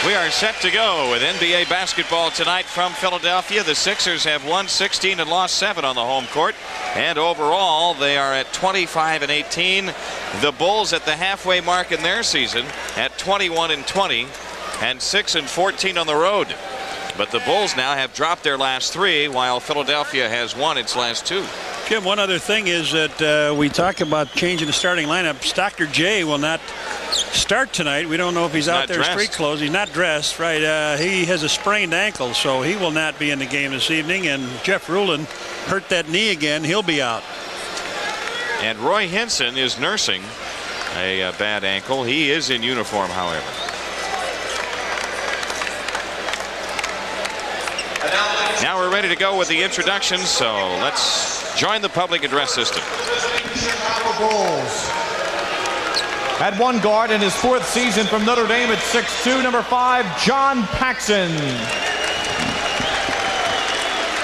We are set to go with NBA basketball tonight from Philadelphia. The Sixers have won 16 and lost 7 on the home court. And overall, they are at 25-18. The Bulls at the halfway mark in their season at 21-20 and 6-14 on the road. But the Bulls now have dropped their last 3, while Philadelphia has won its last 2. Jim, one other thing is that we talk about changing the starting lineup. Dr. J will not start tonight. We don't know if he's out there in street clothes. He's not dressed, right? He has a sprained ankle, so he will not be in the game this evening. And Jeff Rulin hurt that knee again. He'll be out. And Roy Hinson is nursing a bad ankle. He is in uniform, however. Now we're ready to go with the introductions, so let's join the public address system. Chicago Bulls. At one guard in his 4th season from Notre Dame at 6'2", number 5, John Paxson.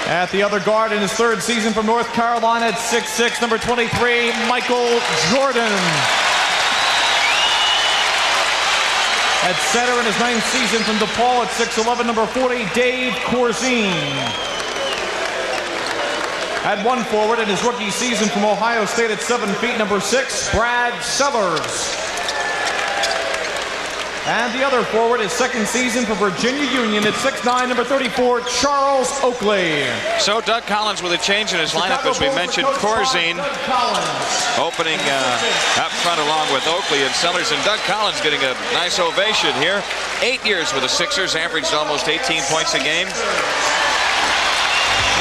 At the other guard in his 3rd season from North Carolina at 6'6", number 23, Michael Jordan. At center in his 9th season from DePaul at 6'11", number 40, Dave Corzine. At one forward in his rookie season from Ohio State at 7 feet, number 6, Brad Sellers. And the other forward, his 2nd season for Virginia Union at 6'9", number 34, Charles Oakley. So Doug Collins with a change in his lineup, as we mentioned. Corzine opening up front along with Oakley and Sellers, and Doug Collins getting a nice ovation here. 8 years with the Sixers, averaged almost 18 points a game.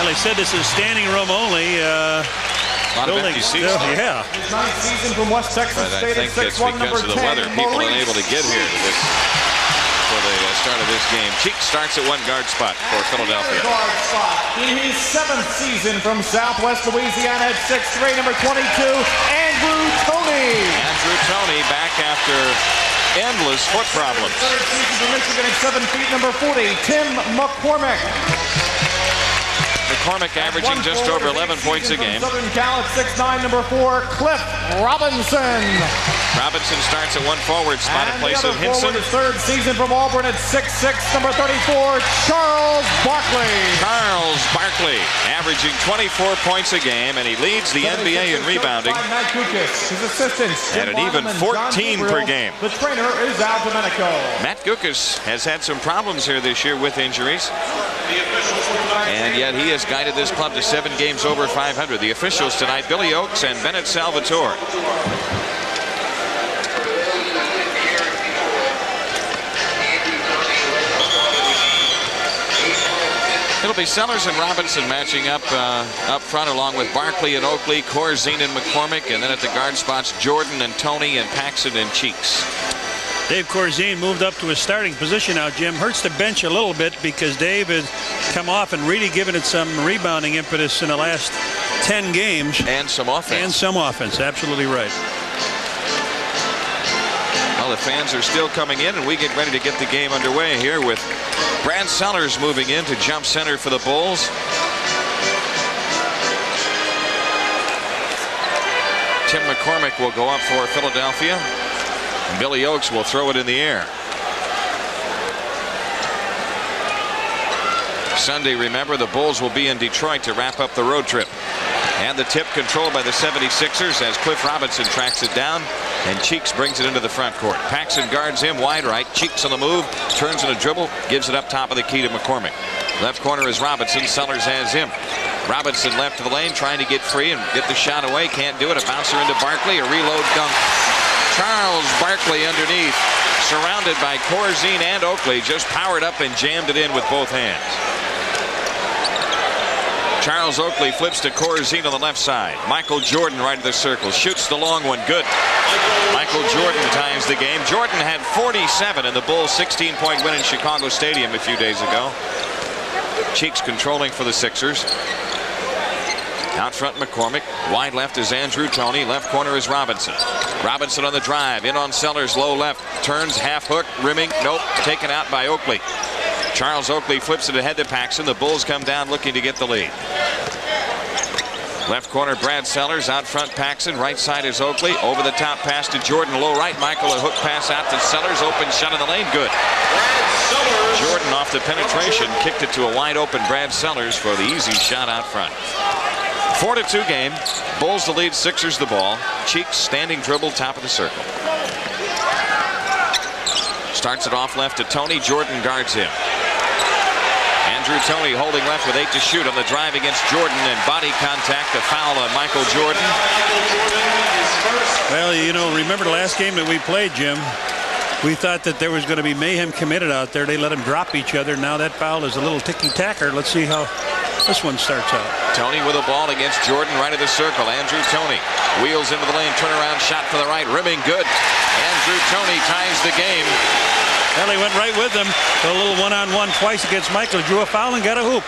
Well, they said this is standing room only. A lot of empty seats. Yeah. His 9th season from West Texas State at 6'1", number 10, because of the weather, people Maurice unable to get here for the start of this game. Cheeks starts at one guard spot for Philadelphia. Guard spot in his 7th season from Southwest Louisiana at 6'3", number 22, Andrew Toney. Andrew Toney back after endless foot problems. 3rd season from Michigan at 7 feet, number 40, Tim McCormick. McCormick averaging just over 11 points a game. Southern Cal at 6'9", number 4, Cliff Robinson. Robinson starts at one forward spot in place of Hinson. His 3rd season from Auburn at 6'6", number 34, Charles Barkley. Charles Barkley averaging 24 points a game, and he leads the NBA in rebounding. Matt Gukas, his assistants, at an even 14 per game. The trainer is Al Domenico. Matt Gukas has had some problems here this year with injuries, and yet he has guided this club to 7 games over 500. The officials tonight, Billy Oakes and Bennett Salvatore. It'll be Sellers and Robinson matching up front, along with Barkley and Oakley, Corzine and McCormick, and then at the guard spots, Jordan and Toney and Paxson and Cheeks. Dave Corzine moved up to his starting position now, Jim. Hurts the bench a little bit because Dave has come off and really given it some rebounding impetus in the last 10 games. And some offense. Absolutely right. Well, the fans are still coming in, and we get ready to get the game underway here with Brad Sellers moving in to jump center for the Bulls. Tim McCormick will go up for Philadelphia. Billy Oakes will throw it in the air. Sunday, remember, the Bulls will be in Detroit to wrap up the road trip. And the tip controlled by the 76ers as Cliff Robinson tracks it down, and Cheeks brings it into the front court. Paxson guards him wide right. Cheeks on the move, turns in a dribble, gives it up top of the key to McCormick. Left corner is Robinson. Sellers has him. Robinson left to the lane, trying to get free and get the shot away. Can't do it. A bouncer into Barkley. A reload dunk. Charles Barkley underneath, surrounded by Corzine and Oakley, just powered up and jammed it in with both hands. Charles Oakley flips to Corzine on the left side. Michael Jordan right of the circle, shoots the long one, good. Michael Jordan ties the game. Jordan had 47 in the Bulls' 16-point win in Chicago Stadium a few days ago. Cheeks controlling for the Sixers. Out front, McCormick. Wide left is Andrew Toney. Left corner is Robinson. Robinson on the drive. In on Sellers. Low left. Turns. Half hook. Rimming. Nope. Taken out by Oakley. Charles Oakley flips it ahead to Paxson. The Bulls come down looking to get the lead. Left corner, Brad Sellers. Out front, Paxson. Right side is Oakley. Over the top pass to Jordan. Low right. Michael, a hook pass out to Sellers. Open shot in the lane. Good. Jordan off the penetration. Kicked it to a wide open Brad Sellers for the easy shot out front. 4-2 game. Bulls the lead. Sixers the ball. Cheeks standing dribble, top of the circle. Starts it off left to Tony. Jordan guards him. Andrew Tony holding left with 8 to shoot on the drive against Jordan, and body contact, a foul on Michael Jordan. Well, you know, remember the last game that we played, Jim? We thought that there was going to be mayhem committed out there. They let them drop each other. Now that foul is a little ticky-tacker. Let's see how this one starts out. Tony with a ball against Jordan, right of the circle. Andrew Tony wheels into the lane, turnaround shot for the right, rimming good. Andrew Tony ties the game. Well, he went right with them. A little one-on-one twice against Michael. Drew a foul and got a hoop.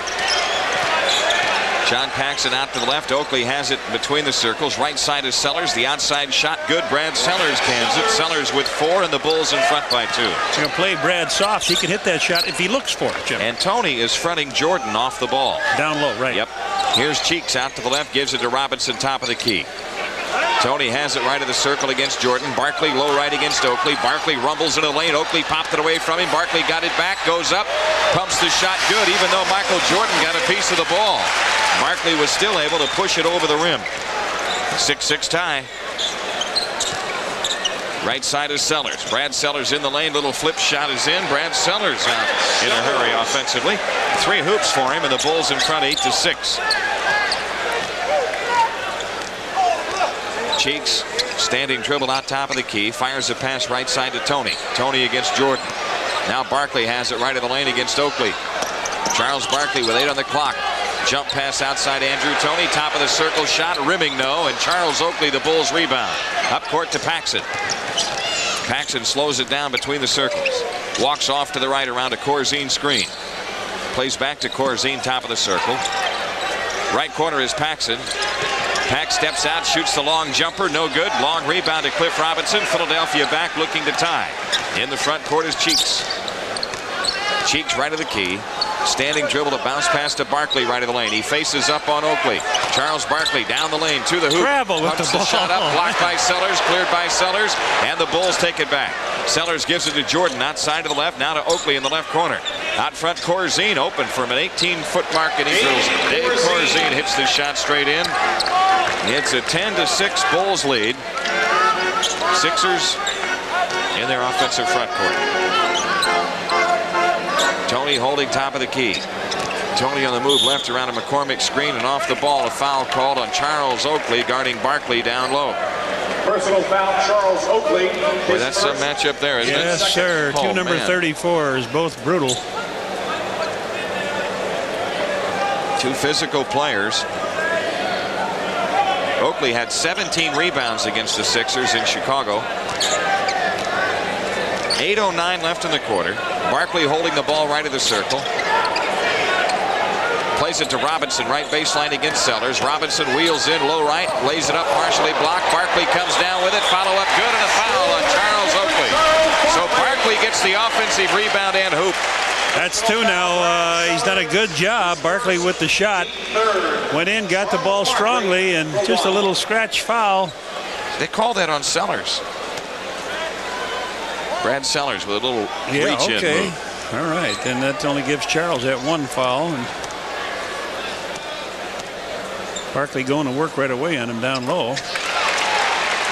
John Paxson out to the left. Oakley has it between the circles. Right side is Sellers. The outside shot good. Brad Sellers cans it. Sellers with 4, and the Bulls in front by 2. You're going to play Brad soft. He can hit that shot if he looks for it, Jim. And Tony is fronting Jordan off the ball. Down low, right. Yep. Here's Cheeks out to the left. Gives it to Robinson, top of the key. Tony has it right of the circle against Jordan. Barkley low right against Oakley. Barkley rumbles into the lane. Oakley popped it away from him. Barkley got it back, goes up, pumps the shot good, even though Michael Jordan got a piece of the ball. Barkley was still able to push it over the rim. 6-6 tie. Right side is Sellers. Brad Sellers in the lane. Little flip shot is in. Brad Sellers out in a hurry offensively. 3 hoops for him, and the Bulls in front 8-6. Cheeks standing dribble out top of the key. Fires a pass right side to Tony. Tony against Jordan. Now Barkley has it right of the lane against Oakley. Charles Barkley with 8 on the clock. Jump pass outside Andrew Tony. Top of the circle shot. Rimming no. And Charles Oakley, the Bulls rebound. Up court to Paxson. Paxson slows it down between the circles. Walks off to the right around a Corzine screen. Plays back to Corzine, top of the circle. Right corner is Paxson. Pack steps out, shoots the long jumper, no good. Long rebound to Cliff Robinson. Philadelphia back looking to tie. In the front court is Cheeks. Cheeks right of the key. Standing dribble to bounce pass to Barkley right of the lane. He faces up on Oakley. Charles Barkley down the lane to the hoop. Travel with the ball. Shot up, blocked by Sellers, cleared by Sellers, and the Bulls take it back. Sellers gives it to Jordan outside to the left, now to Oakley in the left corner. Out front, Corzine open from an 18-foot mark, and he drills it. Dave Corzine hits the shot straight in. It's a 10-6 Bulls lead. Sixers in their offensive front court. Tony holding top of the key. Tony on the move left around a McCormick screen and off the ball. A foul called on Charles Oakley guarding Barkley down low. Personal foul, Charles Oakley. Boy, that's some matchup there, isn't it? Yes, sir. Oh, number 34 is both brutal. 2 physical players. Oakley had 17 rebounds against the Sixers in Chicago. 8:09 left in the quarter. Barkley holding the ball right of the circle. Plays it to Robinson, right baseline against Sellers. Robinson wheels in low right, lays it up, partially blocked. Barkley comes down with it, follow up good, and a foul on Charles Oakley. So Barkley gets the offensive rebound and hoop. That's 2 now. He's done a good job. Barkley with the shot. Went in, got the ball strongly, and just a little scratch foul. They call that on Sellers. Brad Sellers with a little reach in move. All right, then that only gives Charles that 1 foul. And Barkley going to work right away on him down low.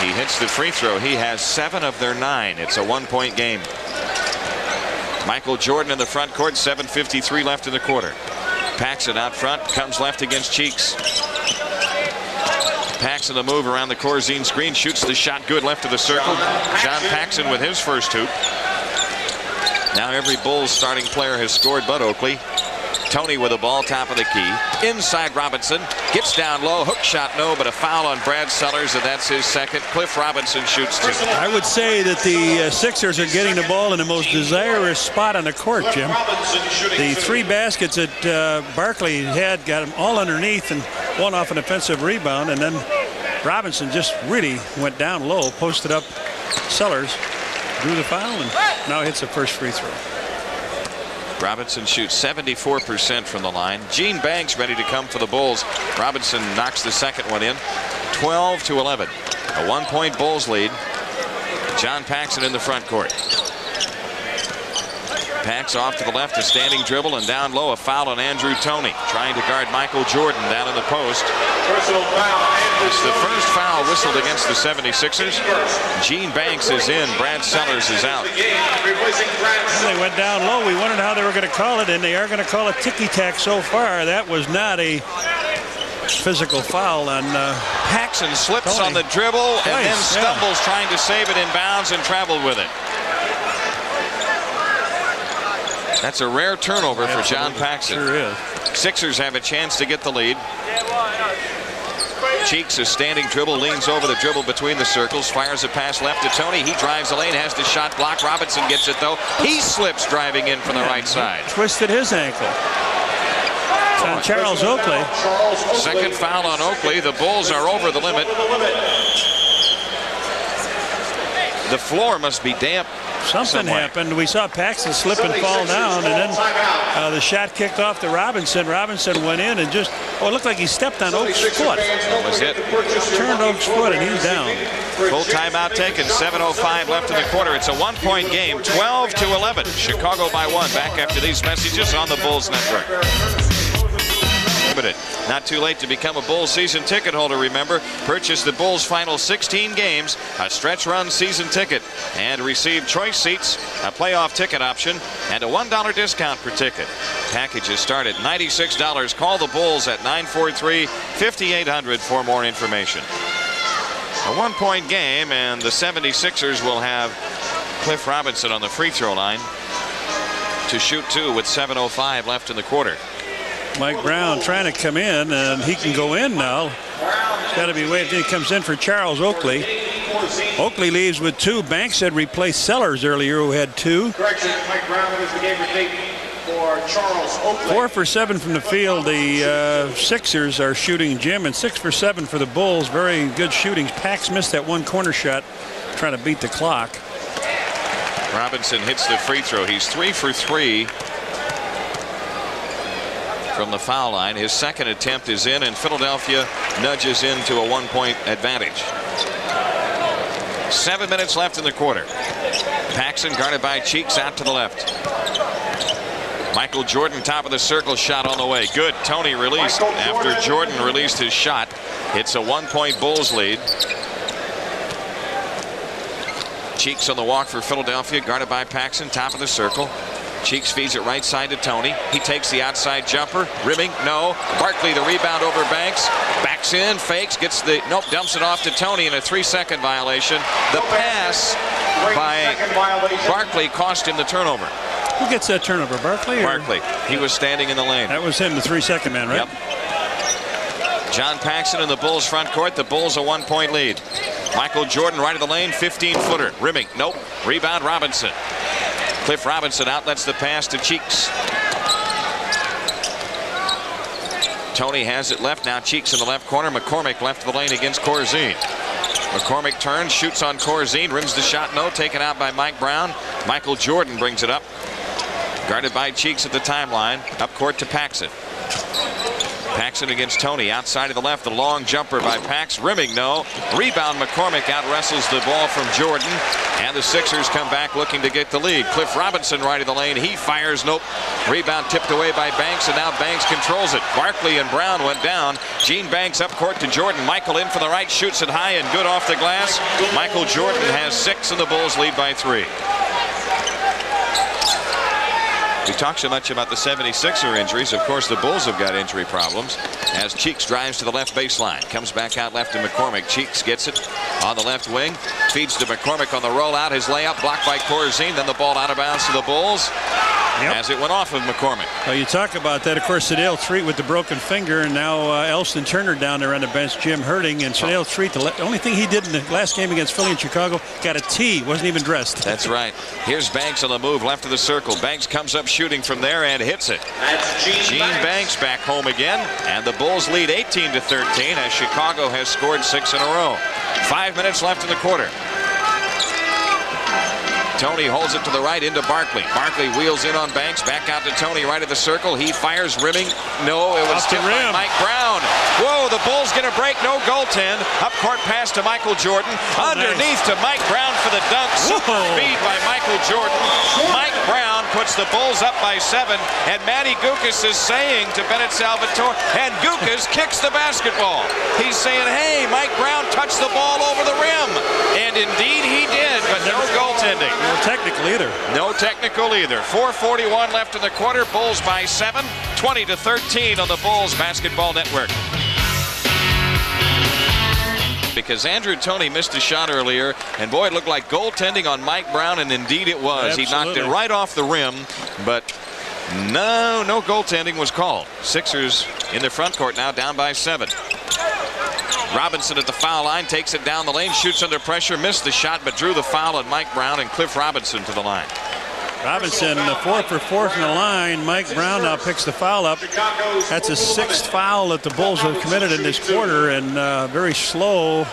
He hits the free throw. He has 7 of their 9. It's a 1-point game. Michael Jordan in the front court. 7:53 left in the quarter. Paxson out front. Comes left against Cheeks. Paxson the move around the Corzine screen. Shoots the shot good left of the circle. John Paxson with his first hoop. Now every Bulls starting player has scored but Oakley. Tony with the ball, top of the key. Inside Robinson. Gets down low. Hook shot no, but a foul on Brad Sellers, and that's his second. Cliff Robinson shoots 2. I would say that the Sixers are getting the ball in the most desirous spot on the court, Jim. The 3 baskets that Barkley had got them all underneath and 1 off an offensive rebound, and then Robinson just really went down low, posted up Sellers, drew the foul, and now hits the first free throw. Robinson shoots 74% from the line. Gene Banks ready to come for the Bulls. Robinson knocks the second one in. 12-11. A 1-point Bulls lead. John Paxson in the front court. Pax off to the left, a standing dribble, and down low a foul on Andrew Toney, trying to guard Michael Jordan down in the post. Personal foul. It's the first foul whistled against the 76ers. Gene Banks is in. Brad Sellers is out. They went down low. We wondered how they were going to call it, and they are going to call it ticky-tack so far. That was not a physical foul on Paxson slips Toney. on the dribble and then Twice, stumbles trying to save it in bounds and traveled with it. That's a rare turnover for John Paxson. Sure is. Sixers have a chance to get the lead. Cheeks, a standing dribble, leans over the dribble between the circles, fires a pass left to Toney. He drives the lane, has the shot blocked. Robinson gets it though. He slips driving in from the right side. Twisted his ankle. It's on Charles Oakley. Second foul on Oakley. The Bulls are over the limit. The floor must be damp. Something happened. We saw Paxson slip and fall down, and then the shot kicked off to Robinson. Robinson went in and just, it looked like he stepped on Oak's foot. That was it. Turned Oak's foot, and he's down. Full timeout taken. 7:05 left in the quarter. It's a 1-point game. 12-11. Chicago by 1. Back after these messages on the Bulls Network. Not too late to become a Bulls season ticket holder, remember. Purchase the Bulls' final 16 games, a stretch run season ticket, and receive choice seats, a playoff ticket option, and a $1 discount per ticket. Packages start at $96. Call the Bulls at 943-5800 for more information. A 1-point game, and the 76ers will have Cliff Robinson on the free throw line to shoot 2 with 7:05 left in the quarter. Mike Brown trying to come in, and he can go in now. It's got to be waiting. He comes in for Charles Oakley. Oakley leaves with 2. Banks had replaced Sellers earlier, who had 2. Correction, Mike Brown is the game date for Charles Oakley. 4 for 7 from the field. The Sixers are shooting Jim, and 6 for 7 for the Bulls. Very good shooting. Pax missed that one corner shot, trying to beat the clock. Robinson hits the free throw. He's 3 for 3 from the foul line. His second attempt is in, and Philadelphia nudges into a 1-point advantage. 7 minutes left in the quarter. Paxson guarded by Cheeks out to the left. Michael Jordan, top of the circle, shot on the way. Good. Toney released after Jordan released his shot. It's a 1-point Bulls lead. Cheeks on the walk for Philadelphia, guarded by Paxson, top of the circle. Cheeks feeds it right side to Toney. He takes the outside jumper. Rimming, no. Barkley, the rebound over Banks. Backs in, fakes, gets the, nope, dumps it off to Toney in a 3-second violation. The pass by Barkley cost him the turnover. Who gets that turnover, Barkley? Barkley. He was standing in the lane. That was him, the 3-second man, right? Yep. John Paxson in the Bulls front court. The Bulls a 1-point lead. Michael Jordan right of the lane, 15-footer. Rimming, nope. Rebound Robinson. Cliff Robinson outlets the pass to Cheeks. Toney has it left. Now Cheeks in the left corner. McCormick left of the lane against Corzine. McCormick turns, shoots on Corzine, rims the shot, no. Taken out by Mike Brown. Michael Jordan brings it up. Guarded by Cheeks at the timeline. Up court to Paxson. Paxson against Toney. Outside of the left, the long jumper by Pax. Rimming, no. Rebound, McCormick out wrestles the ball from Jordan. And the Sixers come back looking to get the lead. Cliff Robinson right of the lane. He fires, nope. Rebound tipped away by Banks, and now Banks controls it. Barkley and Brown went down. Gene Banks up court to Jordan. Michael in for the right, shoots it high and good off the glass. Michael Jordan has 6, and the Bulls lead by 3. We talk so much about the 76er injuries. Of course, the Bulls have got injury problems. As Cheeks drives to the left baseline. Comes back out left to McCormick. Cheeks gets it on the left wing. Feeds to McCormick on the rollout. His layup blocked by Corzine. Then the ball out of bounds to the Bulls. Yep. As it went off of McCormick. Well, you talk about that. Of course, Sedale Treat with the broken finger, and now Elston Turner down there on the bench, Jim Hurting. And Sedale Treat, the only thing he did in the last game against Philly and Chicago, got a tee, wasn't even dressed. That's right. Here's Banks on the move, left of the circle. Banks comes up shooting from there and hits it. Gene Banks back home again, and the Bulls lead 18-13 as Chicago has scored 6 in a row. 5 minutes left in the quarter. Tony holds it to the right into Barkley. Barkley wheels in on Banks. Back out to Tony right of the circle. He fires, rimming. No, it was tipped by Mike Brown. Whoa, the Bulls going to break. No goaltend. Up court pass to Michael Jordan. Underneath to Mike Brown for the dunk. Super feed by Michael Jordan. Mike Brown puts the Bulls up by 7. And Matty Gukas is saying to Bennett Salvatore, and Gukas kicks the basketball. He's saying, hey, Mike Brown touched the ball over the rim. And indeed he did, but no goaltending. No technical either. No technical either. 4:41 left in the quarter. Bulls by 7. 20-13 on the Bulls Basketball Network. Because Andrew Toney missed a shot earlier, and boy, it looked like goaltending on Mike Brown, and indeed it was. Absolutely. He knocked it right off the rim, but no goaltending was called. Sixers in the front court now, down by 7. Robinson at the foul line, takes it down the lane, shoots under pressure, missed the shot, but drew the foul on Mike Brown, and Cliff Robinson to the line. Robinson 4 for 4 from the line. Mike Brown now picks the foul up. That's a 6th foul that the Bulls have committed in this quarter, and very slow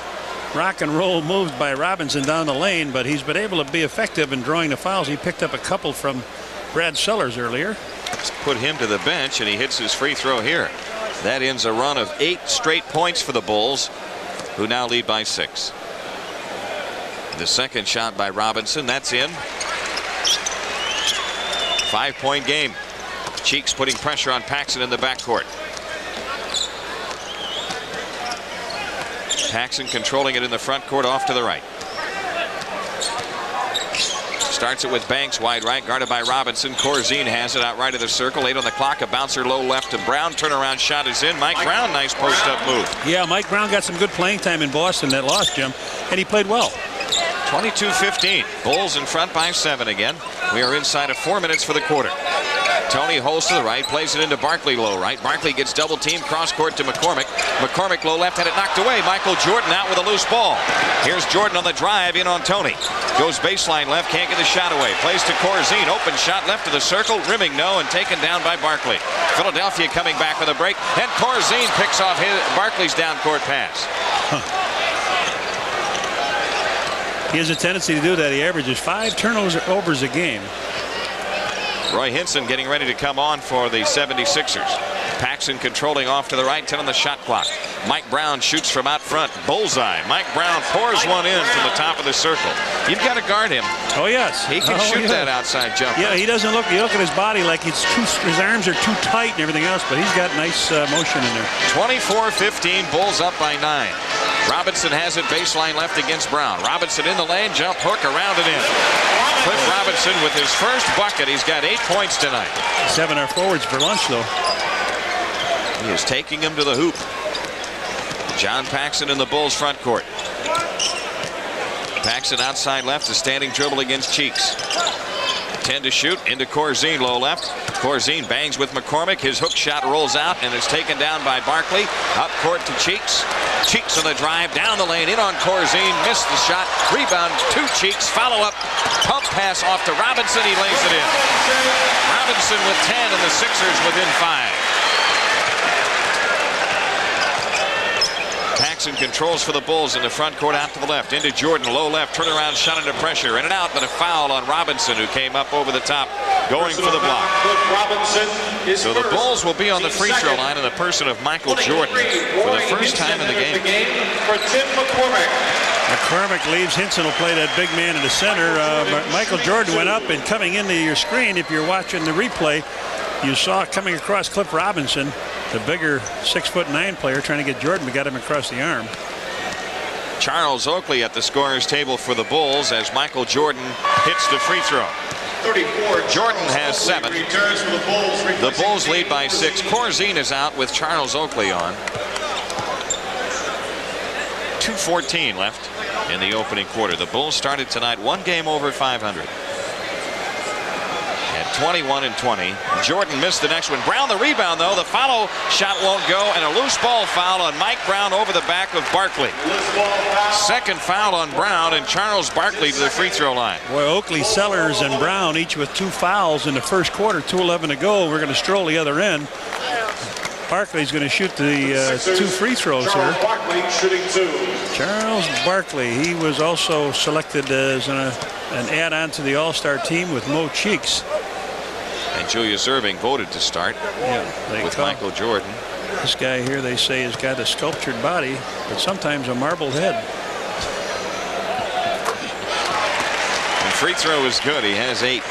rock and roll moves by Robinson down the lane, but he's been able to be effective in drawing the fouls. He picked up a couple from Brad Sellers earlier. Let's put him to the bench, and he hits his free throw here. That ends a run of 8 straight points for the Bulls, who now lead by 6. The second shot by Robinson, that's in. 5-point game. Cheeks putting pressure on Paxson in the backcourt. Paxson controlling it in the front court, off to the right. Starts it with Banks wide right, guarded by Robinson. Corzine has it out right of the circle. 8 on the clock. A bouncer low left to Brown. Turnaround shot is in. Mike Brown, nice post-up move. Yeah, Mike Brown got some good playing time in Boston that lost, Jim, and he played well. 22-15. Bulls in front by 7 again. We are inside of 4 minutes for the quarter. Tony holds to the right, plays it into Barkley low right. Barkley gets double teamed, cross court to McCormick. McCormick low left, had it knocked away. Michael Jordan out with a loose ball. Here's Jordan on the drive, in on Tony. Goes baseline left, can't get the shot away. Plays to Corzine, open shot left of the circle, rimming no, and taken down by Barkley. Philadelphia coming back with a break, and Corzine picks off Barkley's down court pass. He has a tendency to do that. He averages 5 turnovers a game. Roy Hinson getting ready to come on for the 76ers. Paxson controlling off to the right, 10 on the shot clock. Mike Brown shoots from out front. Bullseye. Mike Brown pours one in from the top of the circle. You've got to guard him. Oh, yes. He can shoot that outside jumper. Yeah, he doesn't look. You look at his body like his arms are too tight and everything else, but he's got nice motion in there. 24-15, Bulls up by 9. Robinson has it baseline left against Brown. Robinson in the lane, jump hook around and in. Cliff Robinson with his first bucket. He's got 8 points tonight. 7 are forwards for lunch, though. He is taking him to the hoop. John Paxson in the Bulls front court. Paxson outside left, a standing dribble against Cheeks. 10 to shoot, into Corzine low left. Corzine bangs with McCormick. His hook shot rolls out and is taken down by Barkley. Up court to Cheeks. Cheeks on the drive, down the lane, in on Corzine. Missed the shot. Rebound to Cheeks. Follow up. Pump pass off to Robinson. He lays it in. Robinson with 10 and the Sixers within 5. Paxson controls for the Bulls in the front court, out to the left, into Jordan, low left, turnaround shot under pressure, in and out, but a foul on Robinson, who came up over the top, going for the block. So the Bulls will be on the free throw line in the person of Michael Jordan for the first time in the game. For Tim McCormick. McCormick leaves. Hinson will play that big man in the center. Michael Jordan went up, and coming into your screen, if you're watching the replay, you saw coming across Cliff Robinson, the bigger 6'9" player, trying to get Jordan, but got him across the arm. Charles Oakley at the scorer's table for the Bulls as Michael Jordan hits the free throw. 34. Jordan has 7. The Bulls lead by 6. Corzine is out with Charles Oakley on. 2:14 left in the opening quarter. The Bulls started tonight 1 game over 500. At 21-20. Jordan missed the next one. Brown the rebound, though. The follow shot won't go, and a loose ball foul on Mike Brown over the back of Barkley. Second foul on Brown, and Charles Barkley to the free throw line. Boy, Oakley, Sellers, and Brown each with 2 fouls in the first quarter. 2:11 to go. We're going to stroll the other end. Barkley's going to shoot the 2 free throws Charles here. Barkley shooting 2. Charles Barkley, he was also selected as an add-on to the All-Star team with Mo Cheeks. And Julius Erving voted to start with Michael Jordan. This guy here, they say, has got a sculptured body, but sometimes a marbled head. And free throw is good. He has 8.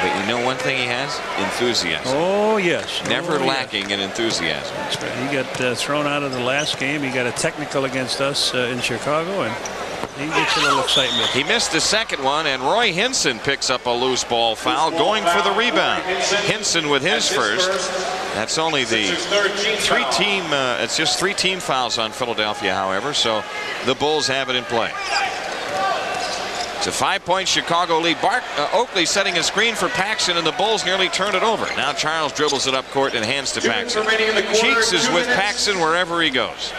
But you know one thing he has? Enthusiasm. Oh, yes. Never lacking in enthusiasm. That's right. He got thrown out of the last game. He got a technical against us in Chicago, and he gets a little excitement. He missed the second one, and Roy Hinson picks up a loose ball foul, going for the rebound. Hinson with his first. That's only the 3-team. It's just 3 team fouls on Philadelphia, however, so the Bulls have it in play. It's a 5-point Chicago lead. Oakley setting a screen for Paxson, and the Bulls nearly turn it over. Now Charles dribbles it up court and hands to Paxson. Cheeks is with Paxson wherever he goes.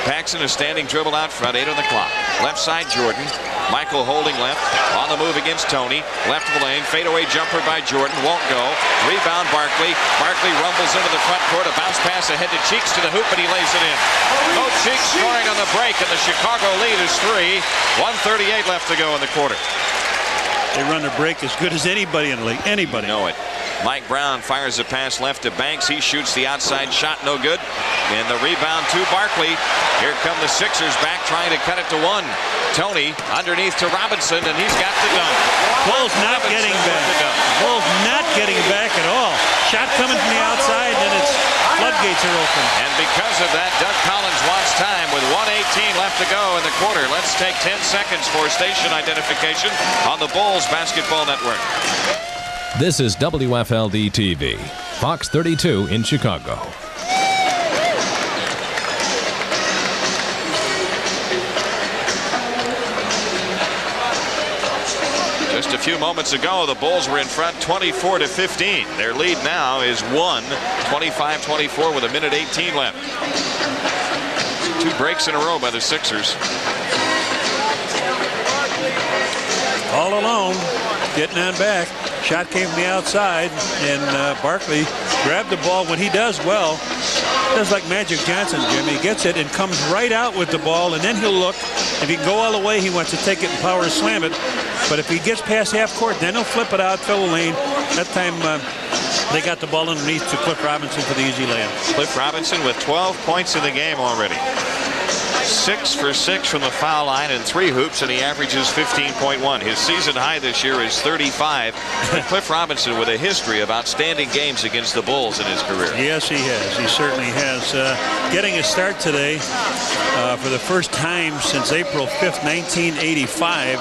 Paxson is standing dribble out front, 8 on the clock. Left side Jordan. Michael holding left. On the move against Tony. Left of the lane. Fadeaway jumper by Jordan. Won't go. Rebound Barkley. Barkley rumbles into the front court. A bounce pass ahead to Cheeks to the hoop, and he lays it in. Mo Cheeks scoring on the break, and the Chicago lead is 3. 1:38 left to go in the quarter. They run the break as good as anybody in the league. Anybody. Know it. Mike Brown fires a pass left to Banks. He shoots the outside shot, no good. And the rebound to Barkley. Here come the Sixers back trying to cut it to 1. Tony underneath to Robinson, and he's got the dunk. Bulls not getting back. Bulls not getting back at all. Shot coming from the outside, and its floodgates are open. And because of that, Doug Collins wants time with 1:18 left to go in the quarter. Let's take 10 seconds for station identification on the Bulls Basketball Network. This is WFLD TV, Fox 32 in Chicago. Just a few moments ago, the Bulls were in front 24-15. Their lead now is 25-24 with 1:18 left. 2 breaks in a row by the Sixers. All alone, getting on back. Shot came from the outside, and Barkley grabbed the ball. When he does well, does like Magic Johnson, Jimmy. He gets it and comes right out with the ball, and then he'll look. If he can go all the way, he wants to take it and power slam it. But if he gets past half court, then he'll flip it out, fill the lane. That time they got the ball underneath to Cliff Robinson for the easy layup. Cliff Robinson with 12 points in the game already. 6 for 6 from the foul line and 3 hoops, and he averages 15.1. His season high this year is 35. And Cliff Robinson with a history of outstanding games against the Bulls in his career. Yes, he has. He certainly has. Getting a start today for the first time since April 5th, 1985,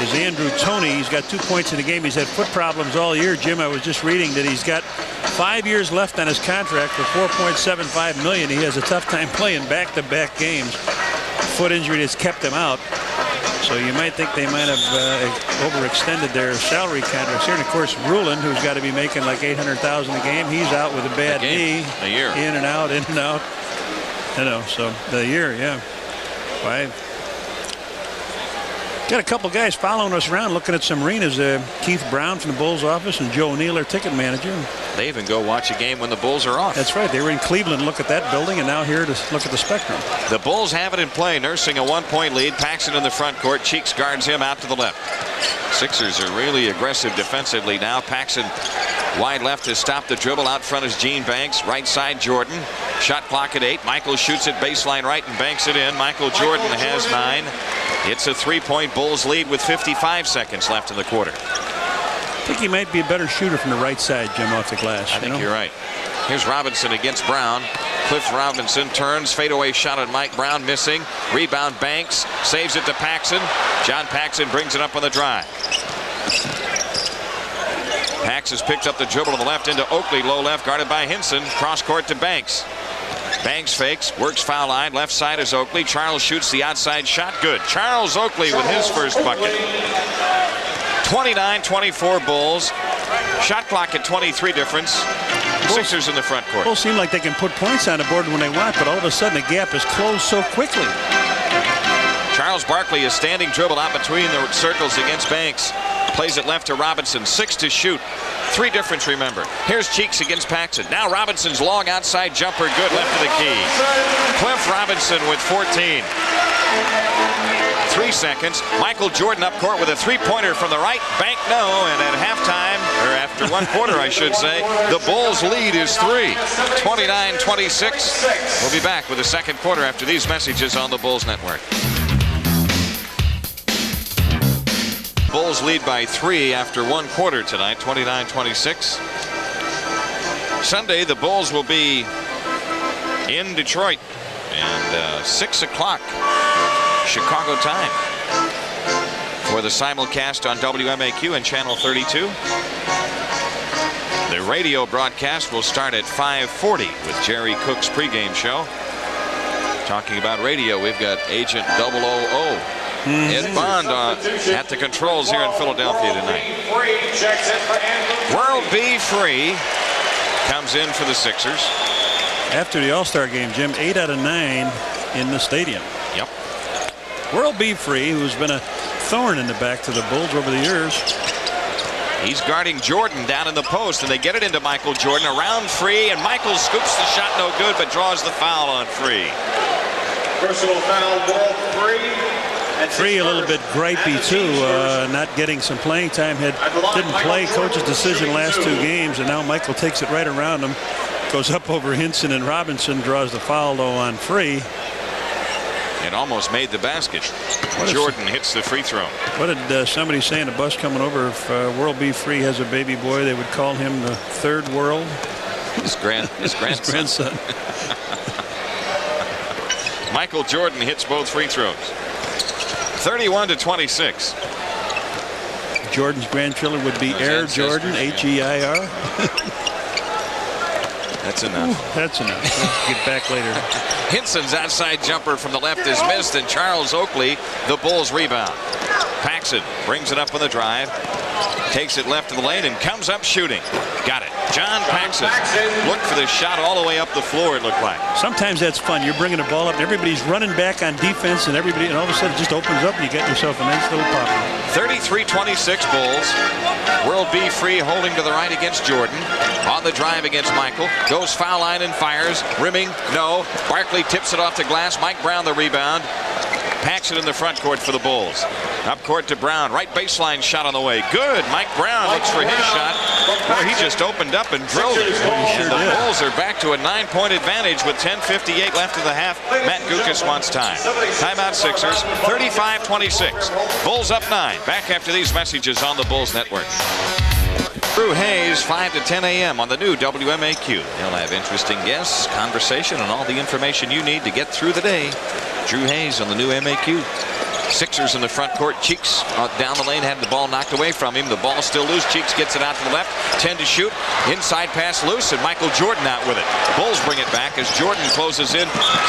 is Andrew Toney. He's got 2 points in the game. He's had foot problems all year. Jim, I was just reading that he's got 5 years left on his contract for $4.75 million. He has a tough time playing back-to-back games. Foot injury has kept him out. So you might think they might have overextended their salary contracts here. And of course, Rulin, who's got to be making like $800,000 a game, he's out with a bad knee. A year. In and out, in and out. You know, so the year, yeah. 5. Got a couple guys following us around looking at some arenas. Keith Brown from the Bulls office and Joe O'Neill, their ticket manager. They even go watch a game when the Bulls are off. That's right. They were in Cleveland, look at that building, and now here to look at the Spectrum. The Bulls have it in play, nursing a 1-point lead. Paxson in the front court. Cheeks guards him out to the left. Sixers are really aggressive defensively now. Paxson wide left has stopped the dribble. Out front is Gene Banks. Right side Jordan. Shot clock at 8. Michael shoots it baseline right and banks it in. Michael Jordan has 9. It's a 3-point Bulls lead with 55 seconds left in the quarter. I think he might be a better shooter from the right side, Jim, off the glass. I think you're right. Here's Robinson against Brown. Cliff Robinson turns. Fadeaway shot at Mike Brown, missing. Rebound Banks. Saves it to Paxson. John Paxson brings it up on the drive. Pax has picked up the dribble to the left into Oakley. Low left, guarded by Hinson. Cross court to Banks. Banks fakes, works foul line. Left side is Oakley. Charles shoots the outside shot. Good. Charles Oakley with his first bucket. 29-24 Bulls. Shot clock at 23 difference. Sixers in the front court. Bulls seem like they can put points on the board when they want, but all of a sudden the gap is closed so quickly. Charles Barkley, a standing dribble out between the circles against Banks. Plays it left to Robinson. 6 to shoot. 3 difference, remember. Here's Cheeks against Paxson. Now Robinson's long outside jumper. Good, left of the key. Cliff Robinson with 14. 3 seconds. Michael Jordan up court with a 3-pointer from the right. Bank no, and at halftime, or after 1 quarter, I should say, the Bulls lead is 3. 29-26. We'll be back with the second quarter after these messages on the Bulls Network. Bulls lead by 3 after 1 quarter tonight, 29-26. Sunday, the Bulls will be in Detroit, and 6 o'clock Chicago time for the simulcast on WMAQ and Channel 32. The radio broadcast will start at 5:40 with Jerry Cook's pregame show. Talking about radio, we've got Agent 000. Ed Bond at the controls here in Philadelphia tonight. World B. Free comes in for the Sixers. After the All-Star game, Jim, 8 out of 9 in the stadium. Yep. World B. Free, who's been a thorn in the back to the Bulls over the years. He's guarding Jordan down in the post, and they get it into Michael Jordan around Free, and Michael scoops the shot no good, but draws the foul on Free. Personal foul, World Free. Free a little bit gripey too, not getting some playing time. Didn't play. Coach's decision last 2 games, and now Michael takes it right around him, goes up over Hinson and Robinson, draws the foul though on Free. It almost made the basket. Jordan hits the free throw. What did somebody say in a bus coming over? If World B. Free has a baby boy, they would call him the third world. His grandson. Michael Jordan hits both free throws. 31-26. Jordan's grandchildren would be Air Jordan, H-E-I-R. That's enough. That's enough. Get back later. Hinson's outside jumper from the left is missed, and Charles Oakley, the Bulls rebound. Paxson brings it up on the drive, takes it left of the lane, and comes up shooting. Got it. John Paxson looked for the shot all the way up the floor, it looked like. Sometimes that's fun. You're bringing the ball up, and everybody's running back on defense, and all of a sudden it just opens up, and you get yourself a nice little pop. 33-26 Bulls. World B. Free holding to the right against Jordan. On the drive against Michael. Goes foul line and fires. Rimming, no. Barkley tips it off the glass. Mike Brown the rebound. Paxson in the front court for the Bulls. Up court to Brown. Right baseline shot on the way. Good. Mike Brown looks for his shot. Boy, he just opened up and drilled it. And the Bulls are back to a 9-point advantage with 10:58 left in the half. Matt Gukas wants time. Timeout Sixers. 35-26. Bulls up 9. Back after these messages on the Bulls Network. Drew Hayes, 5 to 10 a.m. on the new WMAQ. He'll have interesting guests, conversation, and all the information you need to get through the day. Drew Hayes on the new MAQ. Sixers in the front court. Cheeks down the lane, had the ball knocked away from him. The ball still loose. Cheeks gets it out to the left. 10 to shoot. Inside pass loose, and Michael Jordan out with it. Bulls bring it back as Jordan closes in.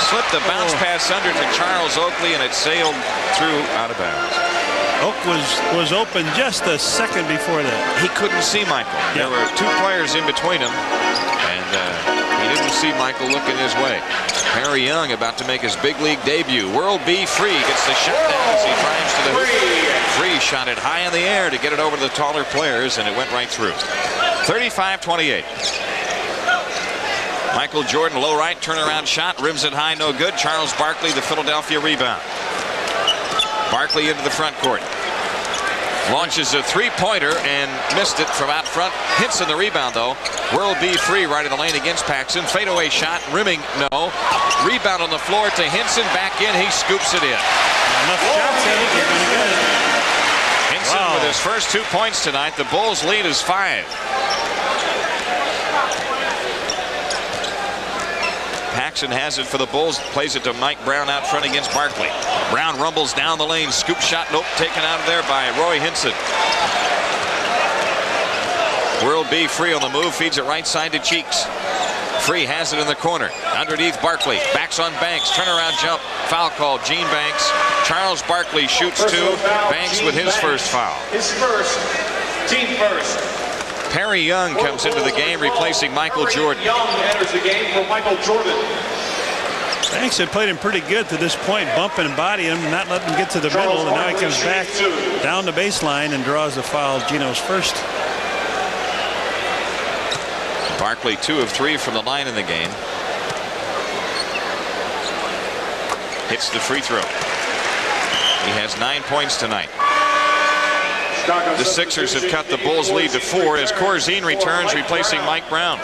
Slipped the bounce pass under to Charles Oakley, and it sailed through out of bounds. Oak was open just a second before that. He couldn't see Michael. There were 2 players in between him, and he didn't see Michael looking his way. Perry Young about to make his big league debut. World B. Free gets the shot down as he drives to the hoop. Free shot it high in the air to get it over to the taller players, and it went right through. 35-28. Michael Jordan, low right, turnaround shot, rims it high, no good. Charles Barkley, the Philadelphia rebound. Barkley into the front court. Launches a 3-pointer and missed it from out front. Hinson the rebound, though. World B. Free right in the lane against Paxson. Fadeaway shot, rimming, no. Rebound on the floor to Hinson. Back in, he scoops it in. Enough shots, I think you're going to get it. Hinson with his first 2 points tonight. The Bulls lead is 5. Paxson has it for the Bulls. Plays it to Mike Brown out front against Barkley. Brown rumbles down the lane. Scoop shot, nope, taken out of there by Roy Hinson. World B. Free on the move. Feeds it right side to Cheeks. Free has it in the corner. Underneath Barkley. Backs on Banks. Turnaround jump. Foul call. Gene Banks. Charles Barkley shoots 2. Banks with his first foul. His first. Team first. Perry Young comes into the game, replacing Michael Jordan. Young enters the game for Michael Jordan. Banks had played him pretty good to this point, bumping and bodying him, not letting him get to the middle, and now he comes back down the baseline and draws the foul. Gino's first. Barkley 2 of 3 from the line in the game. Hits the free throw. He has 9 points tonight. The Sixers have cut the Bulls' lead to 4 as Corzine returns, replacing Mike Brown.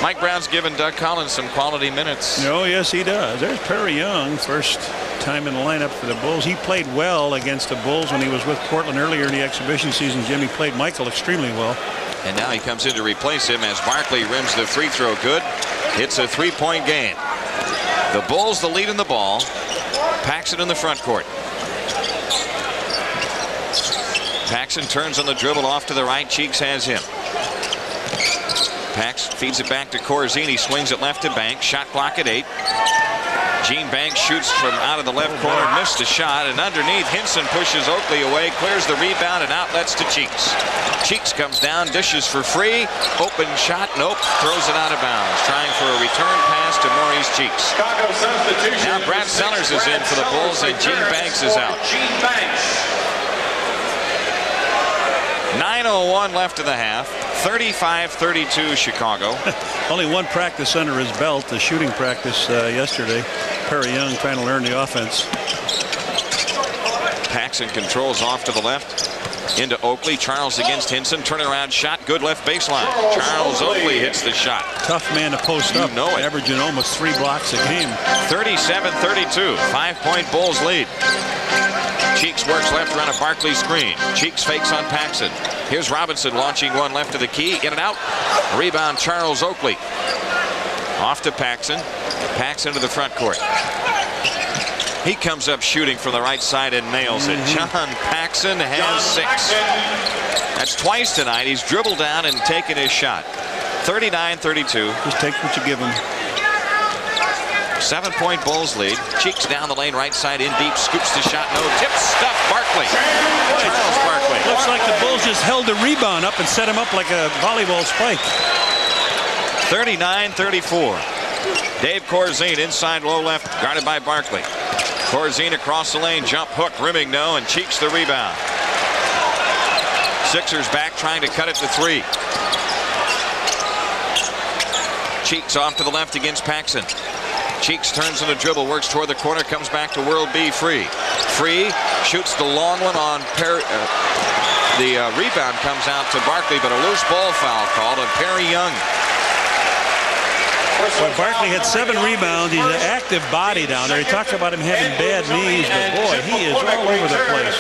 Mike Brown's given Doug Collins some quality minutes. Oh, yes, he does. There's Perry Young, first time in the lineup for the Bulls. He played well against the Bulls when he was with Portland earlier in the exhibition season. Jimmy played Michael extremely well. And now he comes in to replace him as Barkley rims the free throw good. Hits a 3-point game. The Bulls the lead in the ball. Paxson in the front court. Paxson turns on the dribble off to the right. Cheeks has him. Pax feeds it back to Corzine. He swings it left to Banks. Shot clock at 8. Gene Banks shoots from out of the left corner. Missed a shot. And underneath, Hinson pushes Oakley away. Clears the rebound and outlets to Cheeks. Cheeks comes down. Dishes for free. Open shot. Nope. Throws it out of bounds. Trying for a return pass to Maurice Cheeks. Now Brad Sellers is in for the Bulls and Gene Banks is out. 9:01 left in the half. 35-32 Chicago. Only one practice under his belt, the shooting practice yesterday. Perry Young trying to learn the offense. Paxson controls off to the left. Into Oakley. Charles against Hinson. Turnaround shot. Good left baseline. Charles Oakley hits the shot. Tough man to post up. Averaging almost 3 blocks a game. 37-32. 5-point Bulls lead. Cheeks works left around a Barkley screen. Cheeks fakes on Paxson. Here's Robinson launching one left to the key. In and out. Rebound Charles Oakley. Off to Paxson. Paxson to the front court. He comes up shooting from the right side and nails it. John Paxson has 6. That's twice tonight. He's dribbled down and taken his shot. 39-32. Just take what you give him. 7-point Bulls lead. Cheeks down the lane right side in deep. Scoops the shot. No tip. Stuff. Barkley. Charles Barkley. Looks like the Bulls just held the rebound up and set him up like a volleyball spike. 39-34. Dave Corzine inside low left. Guarded by Barkley. Corzine across the lane. Jump hook. Rimming no. And Cheeks the rebound. Sixers back trying to cut it to 3. Cheeks off to the left against Paxson. Cheeks turns on the dribble, works toward the corner, comes back to World B. Free. Free shoots the long one on Perry. The rebound comes out to Barkley, but a loose ball foul called on Perry Young. Well, Barkley had 7 rebounds. He's an active body down there. He talks about him having bad knees, but boy, he is all over the place.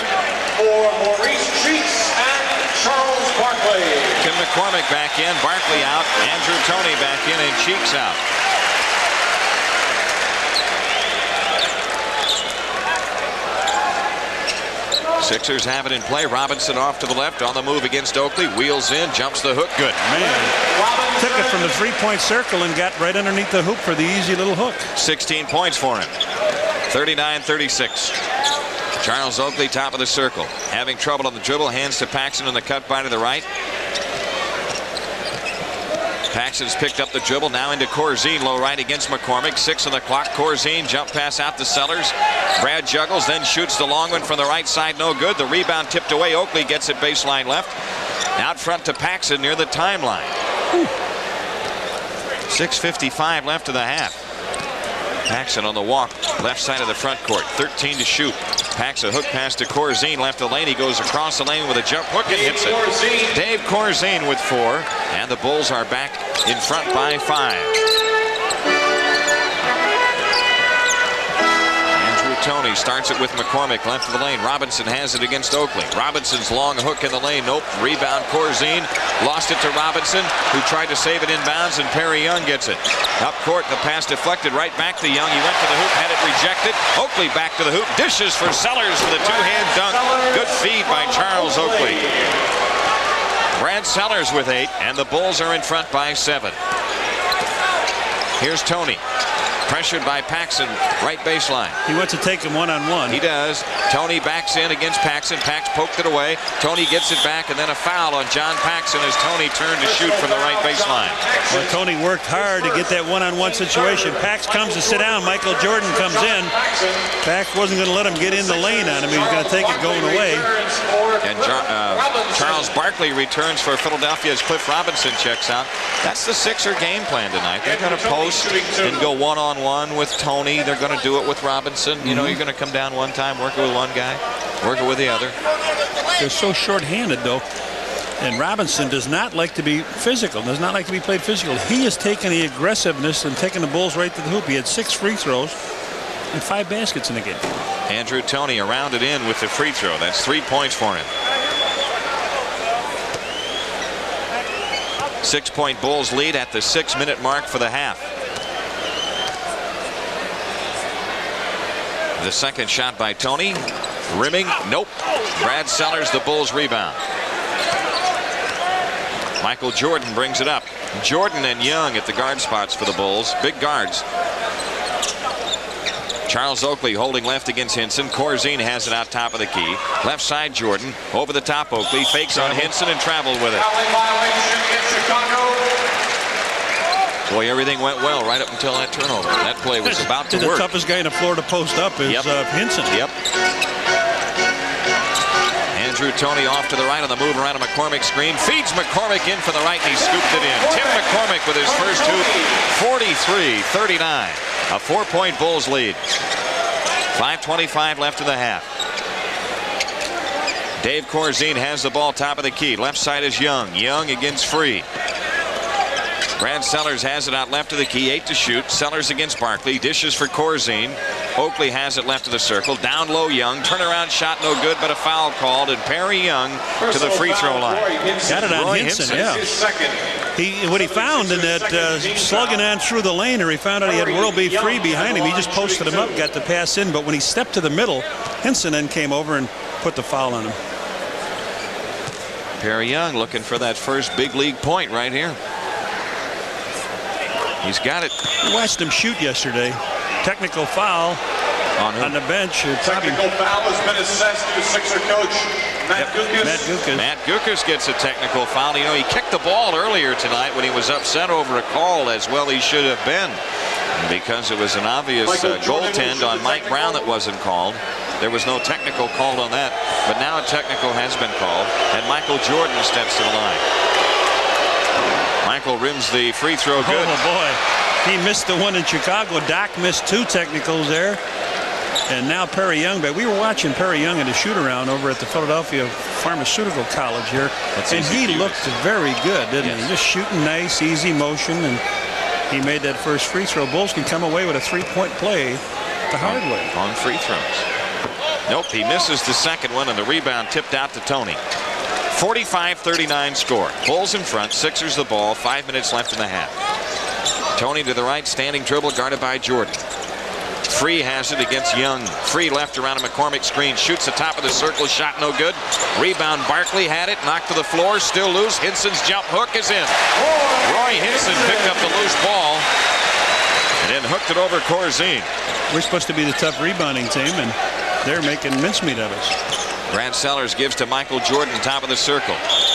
For Maurice Cheeks and Charles Barkley. Tim McCormick back in, Barkley out, Andrew Toney back in, and Cheeks out. Sixers have it in play. Robinson off to the left on the move against Oakley. Wheels in, jumps the hook. Good. Man, took it from the 3-point circle and got right underneath the hoop for the easy little hook. 16 points for him. 39-36. Charles Oakley top of the circle. Having trouble on the dribble. Hands to Paxson on the cut by to the right. Paxson's picked up the dribble. Now into Corzine. Low right against McCormick. 6 on the clock. Corzine jump pass out to Sellers. Brad juggles, then shoots the long one from the right side. No good. The rebound tipped away. Oakley gets it baseline left. Out front to Paxson near the timeline. 6:55 left of the half. Paxson on the walk. Left side of the front court. 13 to shoot. Paxson hook pass to Corzine. Left the lane. He goes across the lane with a jump hook and hits it. Dave Corzine with 4. And the Bulls are back in front by 5. Toney starts it with McCormick left of the lane. Robinson has it against Oakley. Robinson's long hook in the lane. Nope. Rebound Corzine. Lost it to Robinson, who tried to save it inbounds, and Perry Young gets it. Up court, the pass deflected right back to Young. He went to the hoop, had it rejected. Oakley back to the hoop. Dishes for Sellers for the 2-hand dunk. Good feed by Charles Oakley. Brad Sellers with 8, and the Bulls are in front by 7. Here's Toney. Pressured by Paxson, right baseline. He wants to take him one-on-one. He does. Tony backs in against Paxson. Pax poked it away. Tony gets it back, and then a foul on John Paxson as Tony turned to shoot from the right baseline. Well, Tony worked hard to get that one-on-one situation. Pax comes to sit down. Michael Jordan comes in. Pax wasn't going to let him get in the lane on him. He was going to take it going away. And Charles Barkley returns for Philadelphia as Cliff Robinson checks out. That's the Sixer game plan tonight. They're going to post and go one-on-one with Tony. They're going to do it with Robinson. You know, you're going to come down one time, work it with one guy, work it with the other. They're so short-handed, though. And Robinson does not like to be physical, does not like to be played physical. He has taken the aggressiveness and taken the Bulls right to the hoop. He had 6 free throws and 5 baskets in the game. Andrew Toney around it in with the free throw. That's 3 points for him. 6-point Bulls lead at the 6-minute mark for the half. The second shot by Tony. Rimming. Nope. Brad Sellers, the Bulls rebound. Michael Jordan brings it up. Jordan and Young at the guard spots for the Bulls. Big guards. Charles Oakley holding left against Hinson. Corzine has it out top of the key. Left side Jordan. Over the top Oakley. Fakes on Hinson and traveled with it. Boy, everything went well right up until that turnover. That play was about to work. The toughest guy in the floor to post up is Hinson. Yep. Andrew Toney off to the right on the move around a McCormick screen. Feeds McCormick in for the right, and he scooped it in. Tim McCormick with his first hoop. 43-39. A 4-point Bulls lead. 5:25 left in the half. Dave Corzine has the ball top of the key. Left side is Young. Young against Free. Brad Sellers has it out left of the key. 8 to shoot. Sellers against Barkley. Dishes for Corzine. Oakley has it left of the circle. Down low Young. Turnaround shot no good, but a foul called. And Perry Young to the free throw line. Got it on Hinson, yeah. What he found in that slugging on through the lane, or he found out he had World B. Free behind him. He just posted him up, got the pass in. But when he stepped to the middle, Hinson then came over and put the foul on him. Perry Young looking for that first big league point right here. He's got it. I watched him shoot yesterday. Technical foul on the bench. Technical foul has been assessed to Sixer coach Matt Gukas. Matt Gukas gets a technical foul. You know, he kicked the ball earlier tonight when he was upset over a call, as well he should have been, because it was an obvious goaltend on Mike Brown that wasn't called. There was no technical called on that, but now a technical has been called, and Michael Jordan steps to the line. Michael rims the free throw good. Oh boy, he missed the one in Chicago. Doc missed 2 technicals there, and now Perry Young. But we were watching Perry Young in a shoot-around over at the Philadelphia Pharmaceutical College here, and he looked very good, didn't he? Just shooting nice, easy motion, and he made that first free throw. Bulls can come away with a 3-point play the hard way on free throws. Nope, he misses the second one, and the rebound tipped out to Tony. 45-39 score. Bulls in front. Sixers the ball. 5 minutes left in the half. Tony to the right, standing dribble guarded by Jordan. Free has it against Young. Free left around a McCormick screen. Shoots the top of the circle. Shot no good. Rebound. Barkley had it. Knocked to the floor. Still loose. Hinson's jump hook is in. Roy Hinson picked up the loose ball and then hooked it over Corzine. We're supposed to be the tough rebounding team, and they're making mincemeat of us. Brad Sellers gives to Michael Jordan, top of the circle.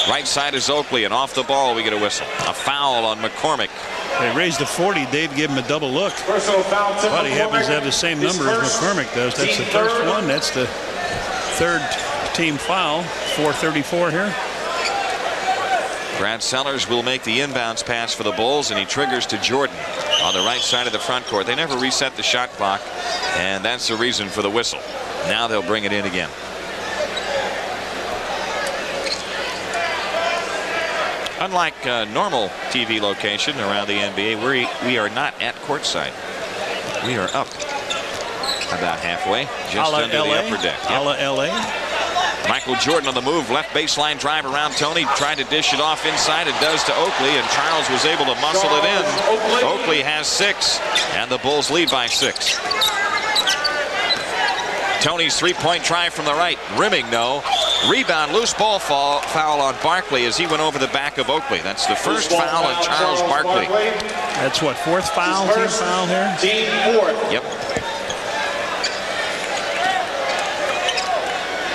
Right side is Oakley, and off the ball we get a whistle. A foul on McCormick. They raised the 40. Dave gave him a double look. But he happens to have the same number as McCormick does. That's the first one. That's the third team foul. 4:34 here. Brad Sellers will make the inbounds pass for the Bulls, and he triggers to Jordan on the right side of the front court. They never reset the shot clock, and that's the reason for the whistle. Now they'll bring it in again. Unlike normal TV location around the NBA, we are not at courtside. We are up about halfway, just under the upper deck. A la LA. Michael Jordan on the move, left baseline drive around Tony, tried to dish it off inside, and does to Oakley, and Charles was able to muscle it in. Oakley has 6, and the Bulls lead by 6. Tony's 3-point try from the right, rimming no. Rebound, loose ball foul on Barkley as he went over the back of Oakley. That's the first foul on Charles Barkley. That's what, fourth foul? Team foul here? Team fourth. Yep.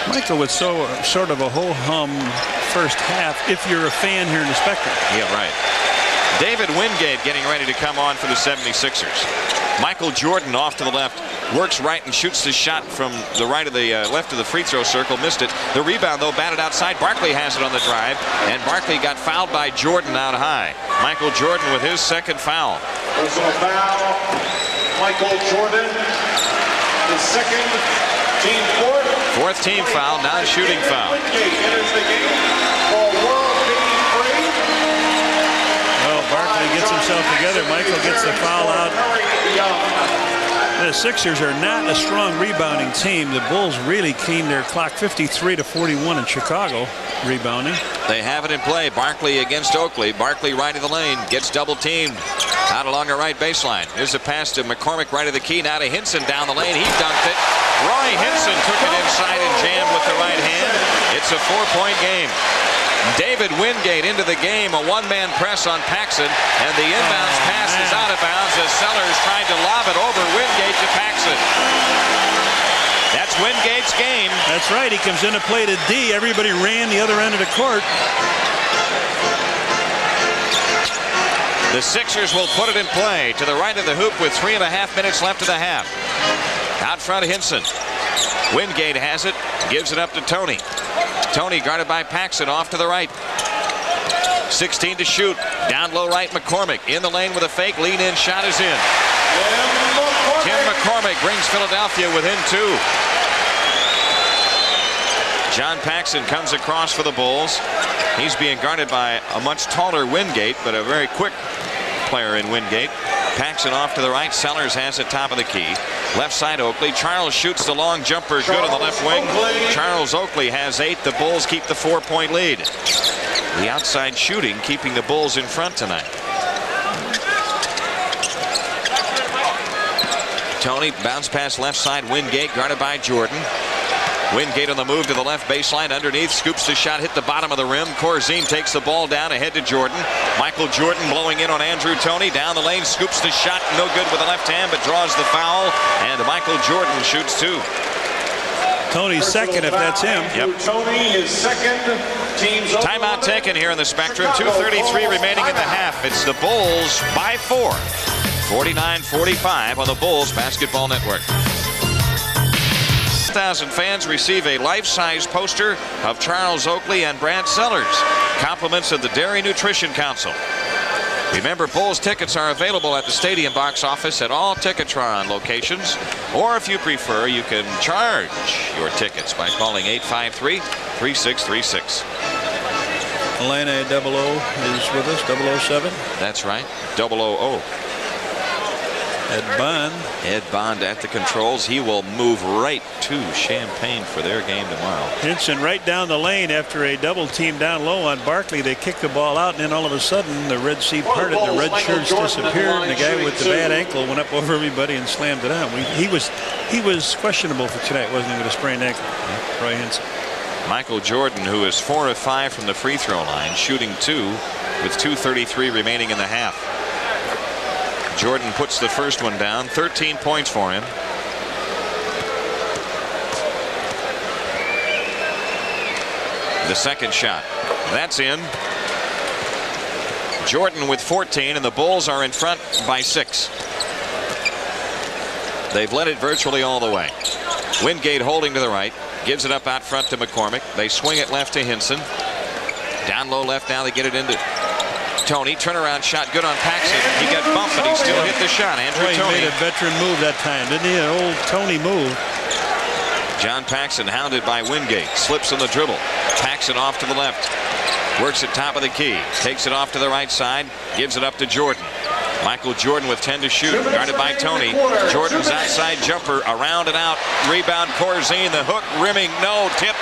Michael with sort of a ho-hum first half if you're a fan here in the Spectrum. Yeah, right. David Wingate getting ready to come on for the 76ers. Michael Jordan off to the left, works right and shoots the shot from the right of the left of the free throw circle, missed it. The rebound though batted outside. Barkley has it on the drive, and Barkley got fouled by Jordan out high. Michael Jordan with his second foul. Personal foul, Michael Jordan. His second, team fourth. Fourth team foul, non-shooting foul. Enters the game for World Being Free. Well, Barkley gets himself together. Michael gets the foul out. The Sixers are not a strong rebounding team. The Bulls really cleaned their clock, 53-41 in Chicago, rebounding. They have it in play. Barkley against Oakley. Barkley right of the lane, gets double teamed out along the right baseline. Here's a pass to McCormick right of the key. Now to Hinson down the lane. He dunked it. Roy Hinson took it inside and jammed with the right hand. It's a 4-point game. David Wingate into the game, a one-man press on Paxson, and the inbounds pass is out of bounds as Sellers tried to lob it over Wingate to Paxson. That's Wingate's game. That's right. He comes in to play to D. Everybody ran the other end of the court. The Sixers will put it in play to the right of the hoop with 3.5 minutes left of the half. Out front, Hinson. Wingate has it, gives it up to Tony. Tony guarded by Paxson off to the right. 16 to shoot. Down low right, McCormick. In the lane with a fake. Lean in shot is in. Tim McCormick brings Philadelphia within 2. John Paxson comes across for the Bulls. He's being guarded by a much taller Wingate, but a very quick player in Wingate. Paxson off to the right. Sellers has it top of the key. Left side Oakley. Charles shoots the long jumper good on the left wing. Charles Oakley has 8. The Bulls keep the 4-point lead. The outside shooting keeping the Bulls in front tonight. Tony bounce pass left side. Wingate guarded by Jordan. Wingate on the move to the left baseline underneath, scoops the shot, hit the bottom of the rim. Corzine takes the ball down ahead to Jordan. Michael Jordan blowing in on Andrew Toney. Down the lane, scoops the shot, no good with the left hand, but draws the foul. And Michael Jordan shoots 2. Tony's second, if that's him. Yep. Tony is second. Team's Timeout taken here in the Spectrum. 2:33 remaining in the half. It's the Bulls by 4. 49-45 on the Bulls Basketball Network. 1,000 fans receive a life-size poster of Charles Oakley and Brad Sellers. Compliments of the Dairy Nutrition Council. Remember, Bulls tickets are available at the Stadium box office at all Ticketron locations. Or if you prefer, you can charge your tickets by calling 853-3636. Atlanta 00 is with us, 007. That's right, 000. Ed Bond. Ed Bond at the controls. He will move right to Champaign for their game tomorrow. Hinson right down the lane after a double team down low on Barkley. They kicked the ball out, and then all of a sudden the Red Sea parted, the red shirts disappeared, and the guy with the bad ankle went up over everybody and slammed it out. He was questionable for tonight, wasn't he, with a sprained ankle? Roy Hinson. Michael Jordan, who is 4 of 5 from the free throw line, shooting 2 with 2:33 remaining in the half. Jordan puts the first one down. 13 points for him. The second shot. That's in. Jordan with 14, and the Bulls are in front by 6. They've led it virtually all the way. Wingate holding to the right. Gives it up out front to McCormick. They swing it left to Hinson. Down low left now. They get it into Tony. Turnaround shot good on Paxson. He got bumped, but he still hit the shot. Andrew Toney. He made a veteran move that time, didn't he? An old Tony move. John Paxson hounded by Wingate. Slips on the dribble. Paxson off to the left. Works at top of the key. Takes it off to the right side. Gives it up to Jordan. Michael Jordan with 10 to shoot, guarded by Tony. Jordan's outside jumper, around and out. Rebound, Corzine, the hook, rimming, no, tip,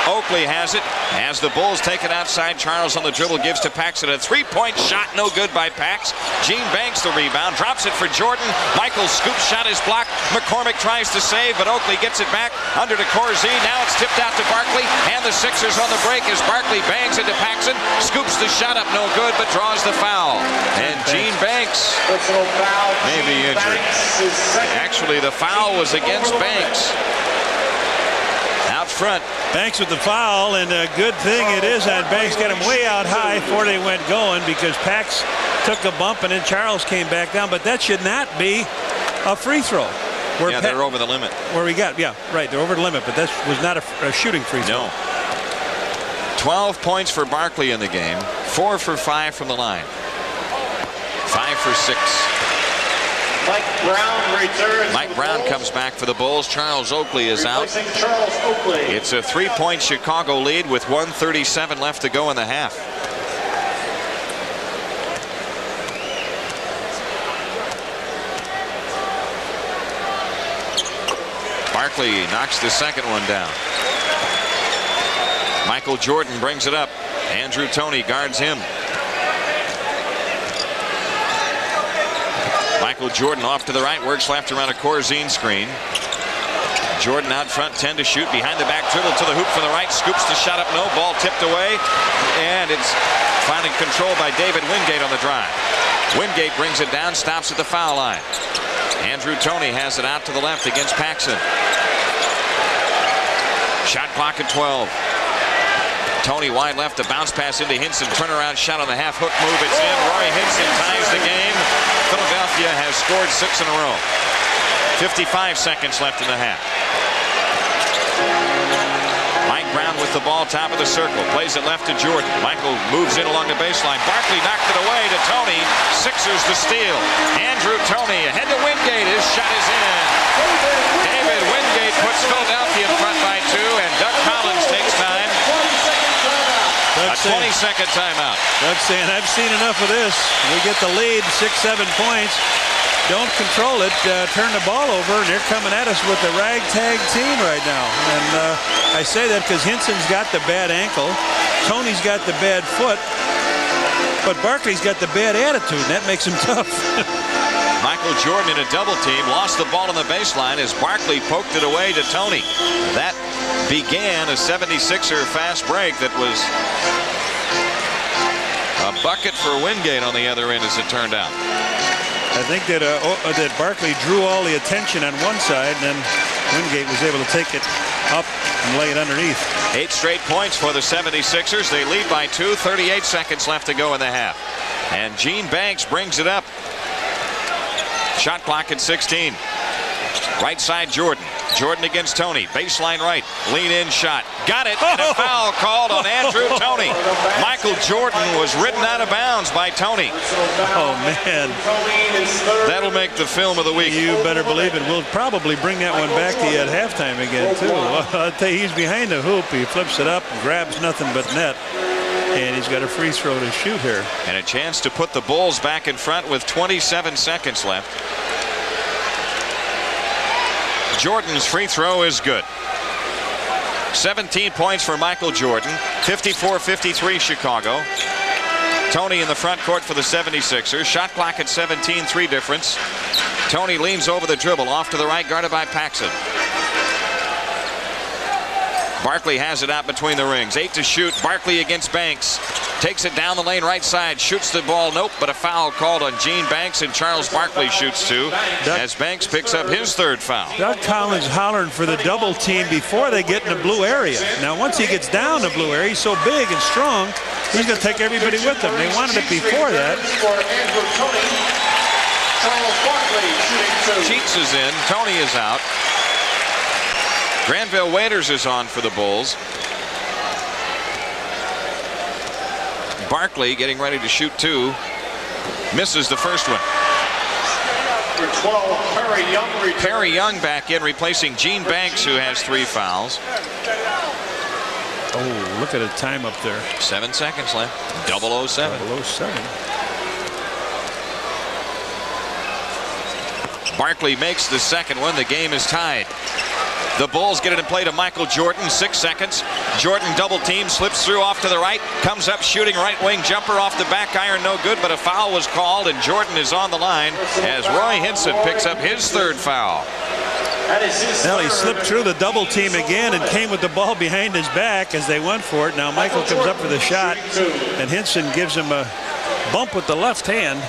Oakley has it. As the Bulls take it outside, Charles on the dribble gives to Paxson. A three-point shot, no good by Pax. Gene Banks the rebound, drops it for Jordan. Michael's scoop shot is blocked. McCormick tries to save, but Oakley gets it back under to Corzine. Now it's tipped out to Barkley, and the Sixers on the break as Barkley bangs into Paxson. Scoops the shot up, no good, but draws the foul. And Gene Banks may be injured. Actually, the foul was against Banks. Out front. Banks with the foul, and a good thing it is that Banks got him way out high before they went going, because Pax took a bump and then Charles came back down. But that should not be a free throw. Yeah, they're over the limit. Where we got, yeah, right, they're over the limit, but that was not a shooting free throw. No. 12 points for Barkley in the game. 4 for 5 from the line. 5 for 6. Mike Brown returns. Mike Brown comes back for the Bulls. Charles Oakley is out. Charles Oakley. It's a 3-point Chicago lead with 1:37 left to go in the half. Barkley knocks the second one down. Michael Jordan brings it up. Andrew Toney guards him. Michael Jordan off to the right, works left around a Corzine screen. Jordan out front, 10 to shoot, behind the back dribble to the hoop from the right, scoops the shot up, no, ball tipped away, and it's finally controlled by David Wingate on the drive. Wingate brings it down, stops at the foul line. Andrew Toney has it out to the left against Paxson. Shot clock at 12. Tony wide left, a bounce pass into Hinson, turnaround shot on the half hook move, it's in. Roy Hinson ties the game. Philadelphia has scored 6 in a row. 55 seconds left in the half. Mike Brown with the ball, top of the circle, plays it left to Jordan. Michael moves in along the baseline. Barkley knocked it away to Toney. Sixers the steal. Andrew Toney ahead to Wingate. His shot is in. David Wingate puts Philadelphia in front by 2, and Doug Collins takes time. A 20-second timeout. Doug's saying, I've seen enough of this. We get the lead, 6-7 points. Don't control it. Turn the ball over, and they're coming at us with the ragtag team right now. And I say that because Hinson's got the bad ankle. Tony's got the bad foot. But Barkley's got the bad attitude, and that makes him tough. Michael Jordan in a double team lost the ball on the baseline as Barkley poked it away to Toney. That began a 76er fast break that was a bucket for Wingate on the other end, as it turned out. I think that Barkley drew all the attention on one side, and then Wingate was able to take it up and lay it underneath. 8 straight points for the 76ers. They lead by 2. 38 seconds left to go in the half. And Gene Banks brings it up. Shot clock at 16. Right side Jordan. Jordan against Toney. Baseline right. Lean in shot. Got it. And a foul called on Andrew Toney. Michael Jordan was ridden out of bounds by Toney. Oh, man. That'll make the film of the week. You better believe it. We'll probably bring that one back to you at halftime again, too. I'll tell you, he's behind the hoop. He flips it up and grabs nothing but net. And he's got a free throw to shoot here. And a chance to put the Bulls back in front with 27 seconds left. Jordan's free throw is good. 17 points for Michael Jordan. 54-53 Chicago. Toney in the front court for the 76ers. Shot clock at 17, 3 difference. Toney leans over the dribble, off to the right, guarded by Paxson. Barkley has it out between the rings. 8 to shoot. Barkley against Banks. Takes it down the lane right side. Shoots the ball. Nope, but a foul called on Gene Banks, and Charles Barkley shoots 2 as Banks picks up his 3rd foul. Doug Collins hollering for the double team before they get in the blue area. Now, once he gets down the blue area, he's so big and strong, he's going to take everybody with him. They wanted it before that. Cheeks is in. Toney is out. Granville Waiters is on for the Bulls. Barkley getting ready to shoot 2. Misses the first one. For 12, Perry Young back in, replacing Gene Banks, who has 3 fouls. Oh, look at the time up there. 7 seconds left. 007. 007. Barkley makes the second one. The game is tied. The Bulls get it in play to Michael Jordan. 6 seconds. Jordan double team, slips through off to the right, comes up shooting right wing jumper off the back iron, no good, but a foul was called, and Jordan is on the line as Roy Hinson picks up his third foul. Well, he slipped through the double team again and came with the ball behind his back as they went for it. Now Michael comes up for the shot, and Hinson gives him a bump with the left hand.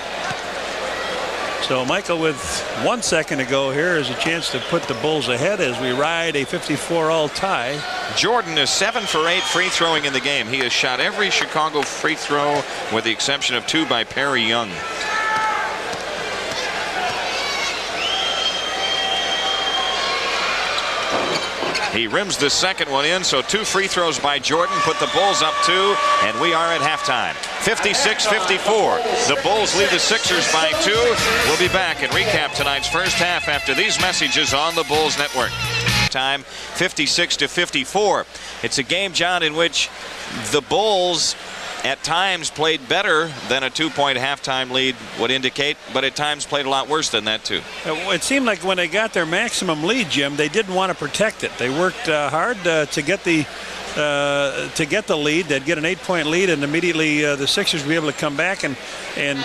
So Michael, with 1 second to go here, has a chance to put the Bulls ahead as we ride a 54-all tie. Jordan is 7 for 8 free throwing in the game. He has shot every Chicago free throw with the exception of 2 by Perry Young. He rims the second one in, so 2 free throws by Jordan put the Bulls up 2, and we are at halftime. 56-54. The Bulls lead the Sixers by 2. We'll be back and recap tonight's first half after these messages on the Bulls Network. Time 56-54. It's a game, John, in which the Bulls at times played better than a 2-point halftime lead would indicate, but at times played a lot worse than that too. It seemed like when they got their maximum lead, Jim, they didn't want to protect it. They worked hard to get the lead. They'd get an 8-point lead, and immediately the Sixers would be able to come back and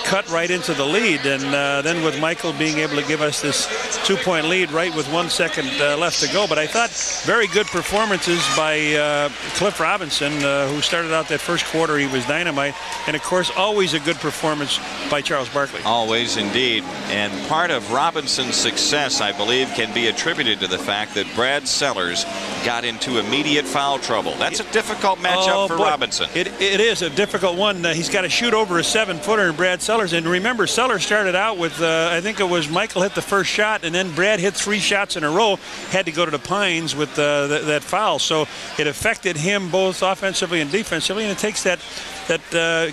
cut right into the lead. And then with Michael being able to give us this 2-point lead right with 1 second left to go. But I thought very good performances by Cliff Robinson, who started out that first quarter. He was dynamite. And of course, always a good performance by Charles Barkley. Always indeed. And part of Robinson's success, I believe, can be attributed to the fact that Brad Sellers got into immediate foul trouble. That's a difficult matchup for Robinson. It is a difficult one. He's got to shoot over a 7-footer in Brad Sellers. And remember, Sellers started out with, I think it was Michael hit the first shot, and then Brad hit 3 shots in a row, had to go to the Pines with that foul. So it affected him both offensively and defensively, and it takes that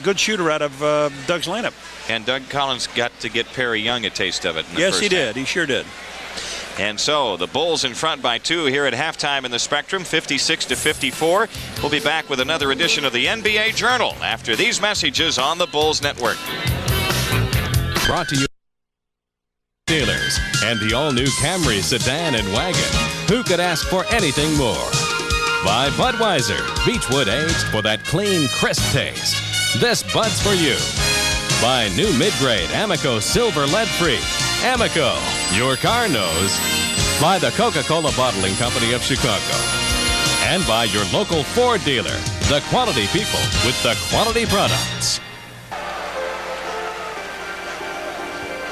good shooter out of Doug's lineup. And Doug Collins got to get Perry Young a taste of it in the Yes, first he did. half. He sure did. And so the Bulls in front by 2 here at halftime in the Spectrum, 56-54. We'll be back with another edition of the NBA Journal after these messages on the Bulls Network. Brought to you dealers and the all-new Camry sedan and wagon. Who could ask for anything more? By Budweiser, Beechwood aged for that clean, crisp taste. This Bud's for you. By new mid-grade Amoco Silver Lead-Free. Amoco, your car knows. By the Coca-Cola Bottling Company of Chicago. And by your local Ford dealer, the quality people with the quality products.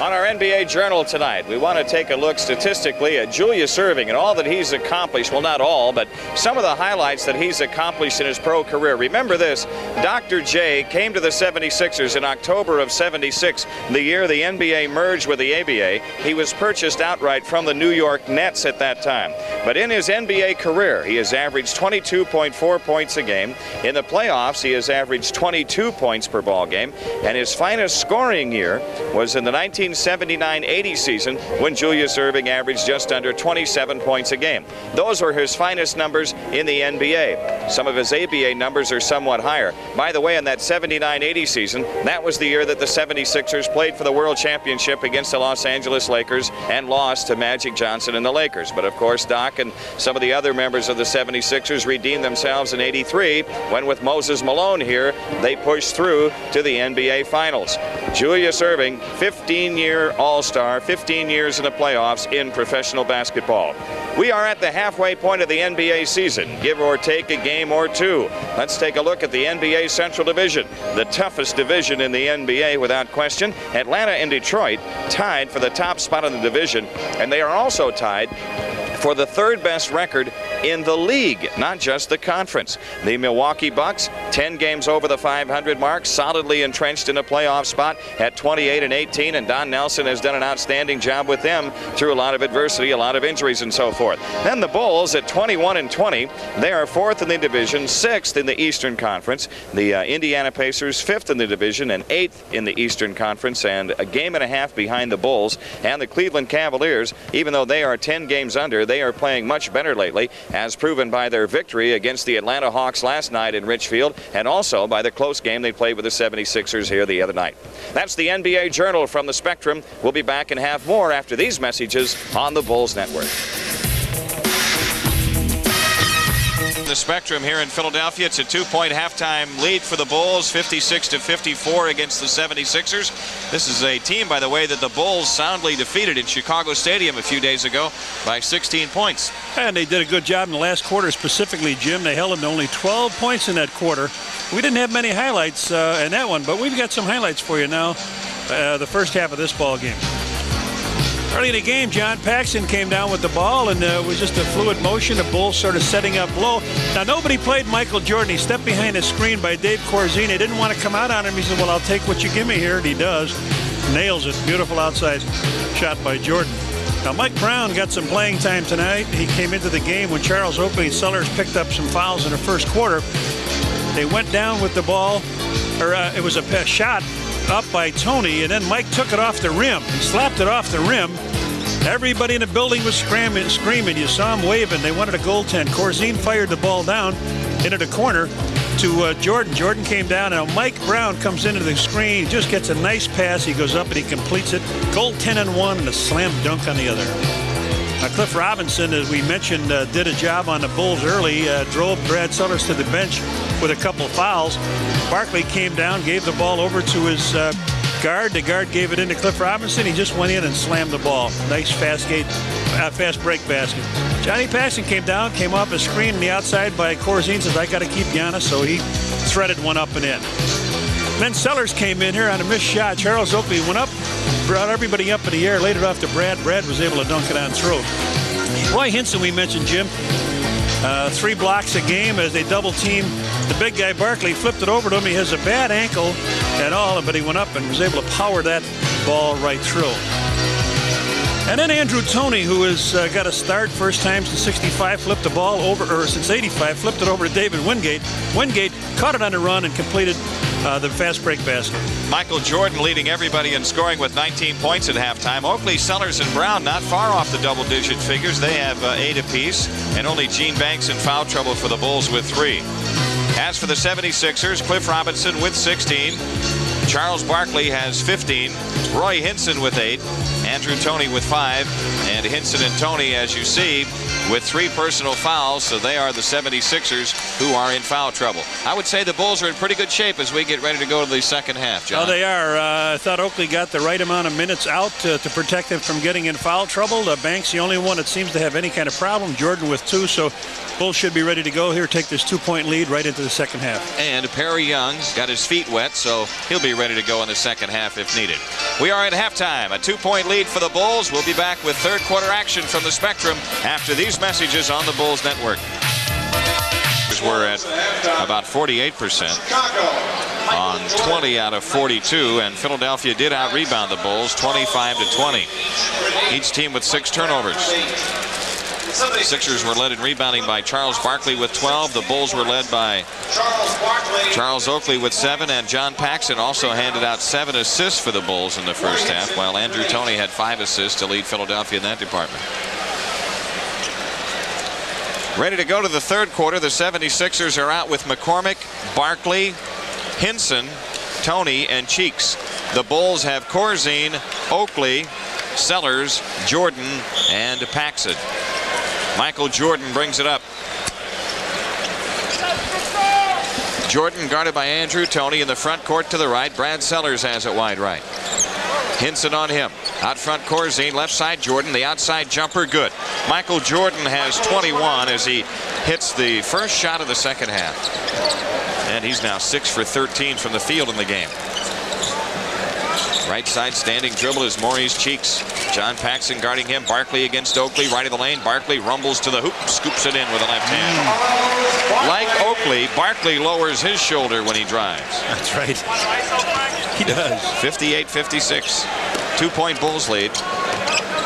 On our NBA Journal tonight, we want to take a look statistically at Julius Erving and all that he's accomplished. Well, not all, but some of the highlights that he's accomplished in his pro career. Remember this, Dr. J came to the 76ers in October of '76, the year the NBA merged with the ABA. He was purchased outright from the New York Nets at that time. But in his NBA career, he has averaged 22.4 points a game. In the playoffs, he has averaged 22 points per ball game. And his finest scoring year was in the 1979-80 season when Julius Erving averaged just under 27 points a game. Those were his finest numbers in the NBA. Some of his ABA numbers are somewhat higher. By the way, in that 79-80 season, that was the year that the 76ers played for the World Championship against the Los Angeles Lakers and lost to Magic Johnson and the Lakers. But of course, Doc and some of the other members of the 76ers redeemed themselves in '83 when, with Moses Malone here, they pushed through to the NBA Finals. Julius Erving, 15-year All-Star, 15 years in the playoffs in professional basketball. We are at the halfway point of the NBA season, give or take a game or two. Let's take a look at the NBA Central Division, the toughest division in the NBA without question. Atlanta and Detroit tied for the top spot in the division, and they are also tied for the third best record in the league, not just the conference. The Milwaukee Bucks, 10 games over the 500 mark, solidly entrenched in a playoff spot at 28-18, and Don Nelson has done an outstanding job with them through a lot of adversity, a lot of injuries and so forth. Then the Bulls at 21-20, they are 4th in the division, 6th in the Eastern Conference. The Indiana Pacers 5th in the division and 8th in the Eastern Conference, and a game and a half behind the Bulls. And the Cleveland Cavaliers, even though they are 10 games under, they are playing much better lately as proven by their victory against the Atlanta Hawks last night in Richfield, and also by the close game they played with the 76ers here the other night. That's the NBA Journal from the Spectrum. We'll be back and have more after these messages on the Bulls Network. The Spectrum here in Philadelphia. It's a 2-point halftime lead for the Bulls, 56-54 against the 76ers. This is a team, by the way, that the Bulls soundly defeated in Chicago Stadium a few days ago by 16 points. And they did a good job in the last quarter, specifically, Jim. They held them to only 12 points in that quarter. We didn't have many highlights in that one, but we've got some highlights for you now, the first half of this ball game. Early in the game, John Paxson came down with the ball, and it was just a fluid motion. The Bulls sort of setting up low. Now, nobody played Michael Jordan. He stepped behind the screen by Dave Corzine. He didn't want to come out on him. He said, well, I'll take what you give me here, and he does. Nails it. Beautiful outside shot by Jordan. Now, Mike Brown got some playing time tonight. He came into the game when Charles Oakley and Sellers picked up some fouls in the first quarter. They went down with the ball, or it was a shot up by Tony, and then Mike took it off the rim. He slapped it off the rim. Everybody in the building was screaming. You saw him waving. They wanted a goaltend. Corzine fired the ball down into the corner to Jordan. Jordan came down, and Mike Brown comes into the screen. He just gets a nice pass. He goes up and he completes it. Goaltend on one and a slam dunk on the other. Cliff Robinson, as we mentioned, did a job on the Bulls early, drove Brad Sellers to the bench with a couple fouls. Barkley came down, gave the ball over to his guard. The guard gave it in to Cliff Robinson. He just went in and slammed the ball. Nice fast break basket. Johnny Paxson came down, came off a screen on the outside by Corzine, says, I got to keep Giannis, so he threaded one up and in. Then Sellers came in here on a missed shot. Charles Oakley went up, brought everybody up in the air, laid it off to Brad. Brad was able to dunk it on through. Roy Hinson, we mentioned, Jim. 3 blocks a game as they double team the big guy Barkley, flipped it over to him. He has a bad ankle and all, but he went up and was able to power that ball right through. And then Andrew Toney, who has got a start first time since 65, flipped the ball over, or since 85, flipped it over to David Wingate. Wingate caught it on the run and completed the fast break basket. Michael Jordan leading everybody in scoring with 19 points at halftime. Oakley, Sellers, and Brown not far off the double-digit figures. They have 8 apiece, and only Gene Banks in foul trouble for the Bulls with 3. As for the 76ers, Cliff Robinson with 16. Charles Barkley has 15. Roy Hinson with 8. Andrew Toney with 5. And Hinson and Toney, as you see, with 3 personal fouls, so they are the 76ers who are in foul trouble. I would say the Bulls are in pretty good shape as we get ready to go to the second half, John. Oh, they are. I thought Oakley got the right amount of minutes out to protect them from getting in foul trouble. Banks, the only one that seems to have any kind of problem. Jordan with 2, so Bulls should be ready to go here, take this 2-point lead right into the second half. And Perry Young got his feet wet, so he'll be ready to go in the second half if needed. We are at halftime. A 2-point lead for the Bulls. We'll be back with third quarter action from the Spectrum after these messages on the Bulls Network. We're at about 48% on 20 out of 42, and Philadelphia did out-rebound the Bulls 25-20. Each team with 6 turnovers. The Sixers were led in rebounding by Charles Barkley with 12. The Bulls were led by Charles Oakley with 7, and John Paxson also handed out 7 assists for the Bulls in the first half, while Andrew Toney had 5 assists to lead Philadelphia in that department. Ready to go to the third quarter. The 76ers are out with McCormick, Barkley, Hinson, Toney, and Cheeks. The Bulls have Corzine, Oakley, Sellers, Jordan, and Paxson. Michael Jordan brings it up. Jordan guarded by Andrew Toney in the front court to the right. Brad Sellers has it wide right. Hinson on him. Out front, Corzine. Left side, Jordan. The outside jumper, good. Michael Jordan has 21 as he hits the first shot of the second half. And he's now 6 for 13 from the field in the game. Right side standing dribble is Maurice Cheeks. John Paxson guarding him. Barkley against Oakley. Right of the lane. Barkley rumbles to the hoop. Scoops it in with the left hand. Like Oakley, Barkley lowers his shoulder when he drives. That's right. He does. 58-56. 2-point Bulls lead.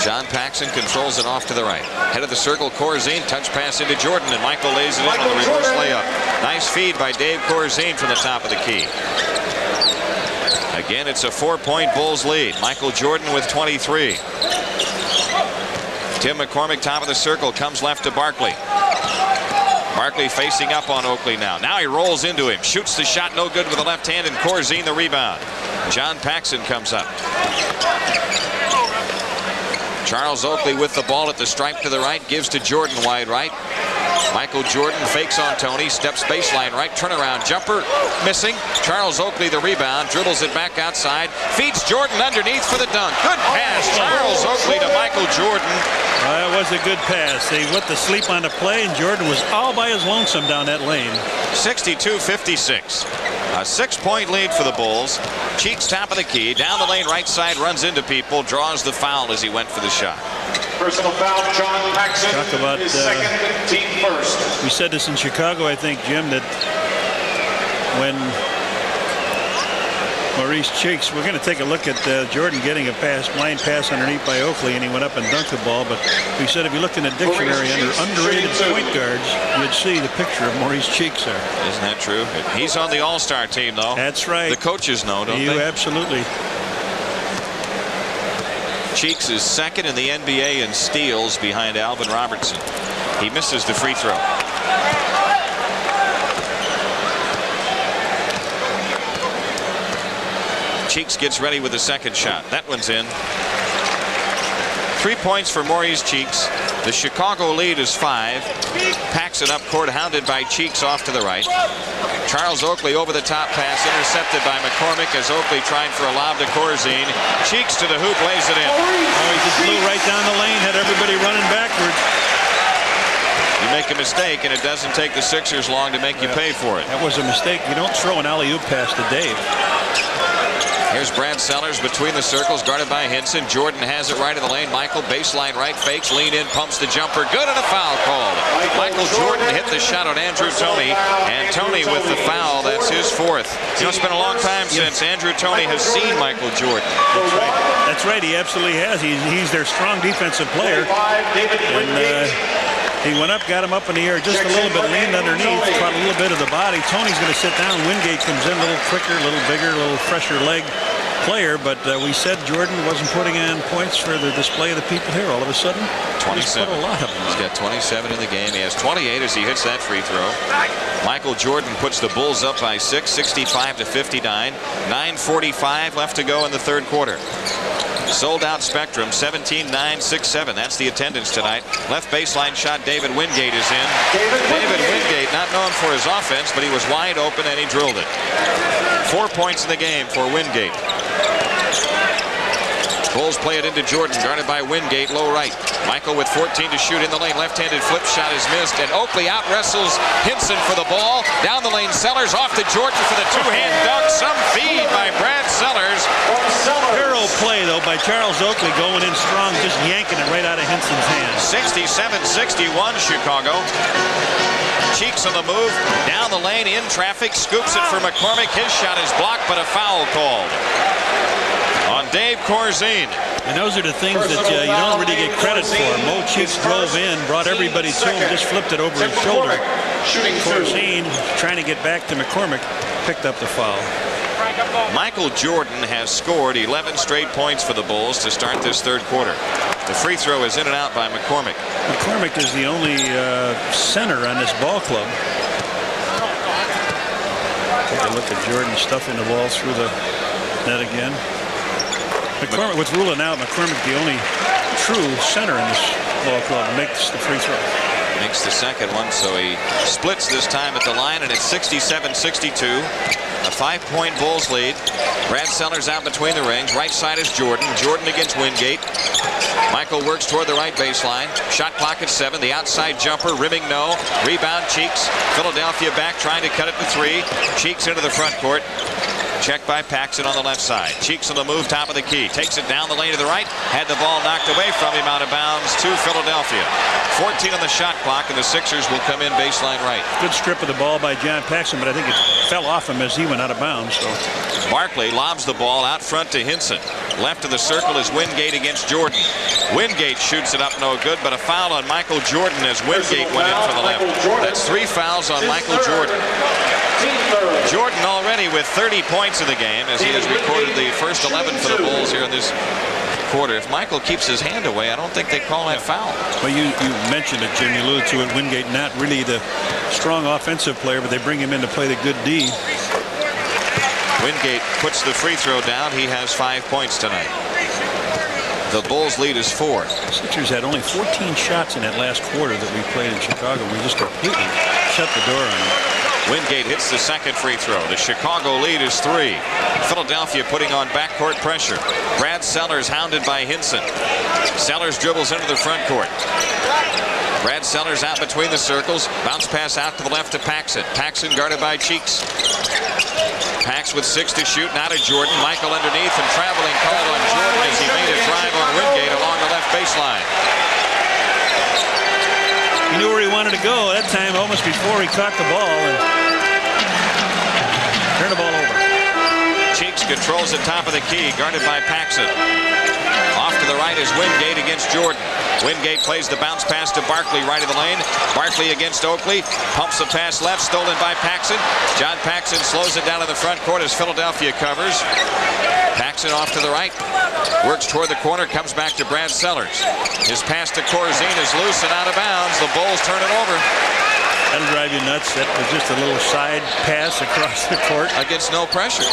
John Paxson controls it off to the right. Head of the circle, Corzine. Touch pass into Jordan, and Michael lays it in on the reverse layup. Nice feed by Dave Corzine from the top of the key. Again, it's a 4-point Bulls lead. Michael Jordan with 23. Tim McCormick, top of the circle, comes left to Barkley. Barkley facing up on Oakley now. Now he rolls into him. Shoots the shot, no good with the left hand, and Corzine the rebound. John Paxson comes up. Charles Oakley with the ball at the stripe to the right. Gives to Jordan wide right. Michael Jordan fakes on Tony. Steps baseline right. Turnaround jumper. Missing. Charles Oakley the rebound. Dribbles it back outside. Feeds Jordan underneath for the dunk. Good pass. Charles Oakley to Michael Jordan. That was a good pass. They went to sleep on the play, and Jordan was all by his lonesome down that lane. 62-56. A 6-point lead for the Bulls. Cheeks top of the key. Down the lane right side. Runs into people. Draws the foul as he went for the shot. Personal foul, John Paxson. Talk about his second, team first. We said this in Chicago, I think, Jim, that when Maurice Cheeks, we're going to take a look at Jordan getting a blind pass underneath by Oakley, and he went up and dunked the ball. But we said if you looked in the dictionary under underrated point guards, you'd see the picture of Maurice Cheeks there. Isn't that true? He's on the All-Star team, though. That's right. The coaches know, don't they? Absolutely. Cheeks is second in the NBA in steals behind Alvin Robertson. He misses the free throw. Cheeks gets ready with the second shot. That one's in. 3 points for Maurice Cheeks. The Chicago lead is 5. Paxson up court, hounded by Cheeks off to the right. Charles Oakley over the top pass, intercepted by McCormick as Oakley tried for a lob to Corzine. Cheeks to the hoop, lays it in. Oh, he just flew right down the lane, had everybody running backwards. You make a mistake, and it doesn't take the Sixers long to make you pay for it. That was a mistake. You don't throw an alley-oop pass to Dave. Here's Brad Sellers between the circles, guarded by Hinson. Jordan has it right in the lane. Michael baseline right, fakes, lean in, pumps the jumper. Good, and a foul called. Michael Jordan hit the shot on Andrew Toney, and Toney with the foul. That's his 4th. You know, it's been a long time since Andrew Toney has seen Michael Jordan. That's right. That's right. He absolutely has. He's their strong defensive player. And he went up, got him up in the air just a little bit, leaned underneath, caught a little bit of the body. Tony's going to sit down. Wingate comes in a little quicker, a little bigger, a little fresher leg player, but we said Jordan wasn't putting on points for the display of the people here. All of a sudden, 27. He's put a lot of them. He's got 27 in the game. He has 28 as he hits that free throw. Michael Jordan puts the Bulls up by 6, 65-59. 9:45 left to go in the third quarter. Sold out Spectrum, 17-9-6-7. That's the attendance tonight. Left baseline shot, David Wingate is in. David Wingate, not known for his offense, but he was wide open and he drilled it. 4 points in the game for Wingate. Bulls play it into Jordan, guarded by Wingate, low right. Michael with 14 to shoot in the lane. Left-handed flip shot is missed, and Oakley out-wrestles Hinson for the ball. Down the lane, Sellers off to Jordan for the two-hand dunk. Some feed by Brad Sellers. Hero play, though, by Charles Oakley, going in strong, just yanking it right out of Hinson's hands. 67-61 Chicago. Cheeks on the move, down the lane, in traffic, scoops it for McCormick. His shot is blocked, but a foul called on Dave Corzine. And those are the things that you don't really get credit for. Mo Cheeks drove in, brought everybody to him, just flipped it over his shoulder. Corzine, trying to get back to McCormick, picked up the foul. Michael Jordan has scored 11 straight points for the Bulls to start this third quarter. The free throw is in and out by McCormick. McCormick is the only center on this ball club. Take a look at Jordan stuffing the ball through the net again. McCormick, with ruling out, McCormick, the only true center in this ball club, makes the free throw. Makes the second one, so he splits this time at the line, and it's 67-62. A 5-point Bulls lead. Brad Sellers out between the rings. Right side is Jordan. Jordan against Wingate. Michael works toward the right baseline. Shot clock at 7. The outside jumper, rimming no. Rebound, Cheeks. Philadelphia back, trying to cut it to 3. Cheeks into the front court. Check by Paxson on the left side. Cheeks on the move, top of the key. Takes it down the lane to the right. Had the ball knocked away from him, out of bounds to Philadelphia. 14 on the shot clock, and the Sixers will come in baseline right. Good strip of the ball by John Paxson, but I think it fell off him as he went out of bounds. So Barkley lobs the ball out front to Hinson. Left of the circle is Wingate against Jordan. Wingate shoots it up, no good, but a foul on Michael Jordan as Wingate went in for the left. That's 3 fouls on Michael Jordan. Jordan already with 30 points in the game as he has recorded the first 11 for the Bulls here in this quarter. If Michael keeps his hand away, I don't think they call that foul. Well, you mentioned it, Jim. You alluded to it. Wingate not really the strong offensive player, but they bring him in to play the good D. Wingate puts the free throw down. He has 5 points tonight. The Bulls lead is 4. Sixers had only 14 shots in that last quarter that we played in Chicago. We just completely shut the door on them. Wingate hits the second free throw. The Chicago lead is 3. Philadelphia putting on backcourt pressure. Brad Sellers hounded by Hinson. Sellers dribbles into the front court. Brad Sellers out between the circles. Bounce pass out to the left to Paxson. Paxson guarded by Cheeks. Pax with 6 to shoot. Now to Jordan. Michael underneath and traveling called on Jordan as he made a drive on Wingate along the left baseline. He knew where he wanted to go that time almost before he caught the ball and turned the ball over. Cheeks controls the top of the key, guarded by Paxson. Off to the right is Wingate against Jordan. Wingate plays the bounce pass to Barkley right of the lane. Barkley against Oakley. Pumps the pass left, stolen by Paxson. John Paxson slows it down in the front court as Philadelphia covers. Paxson off to the right. Works toward the corner, comes back to Brad Sellers. His pass to Corzine is loose and out of bounds. The Bulls turn it over. That'll drive you nuts. That was just a little side pass across the court. Against no pressure.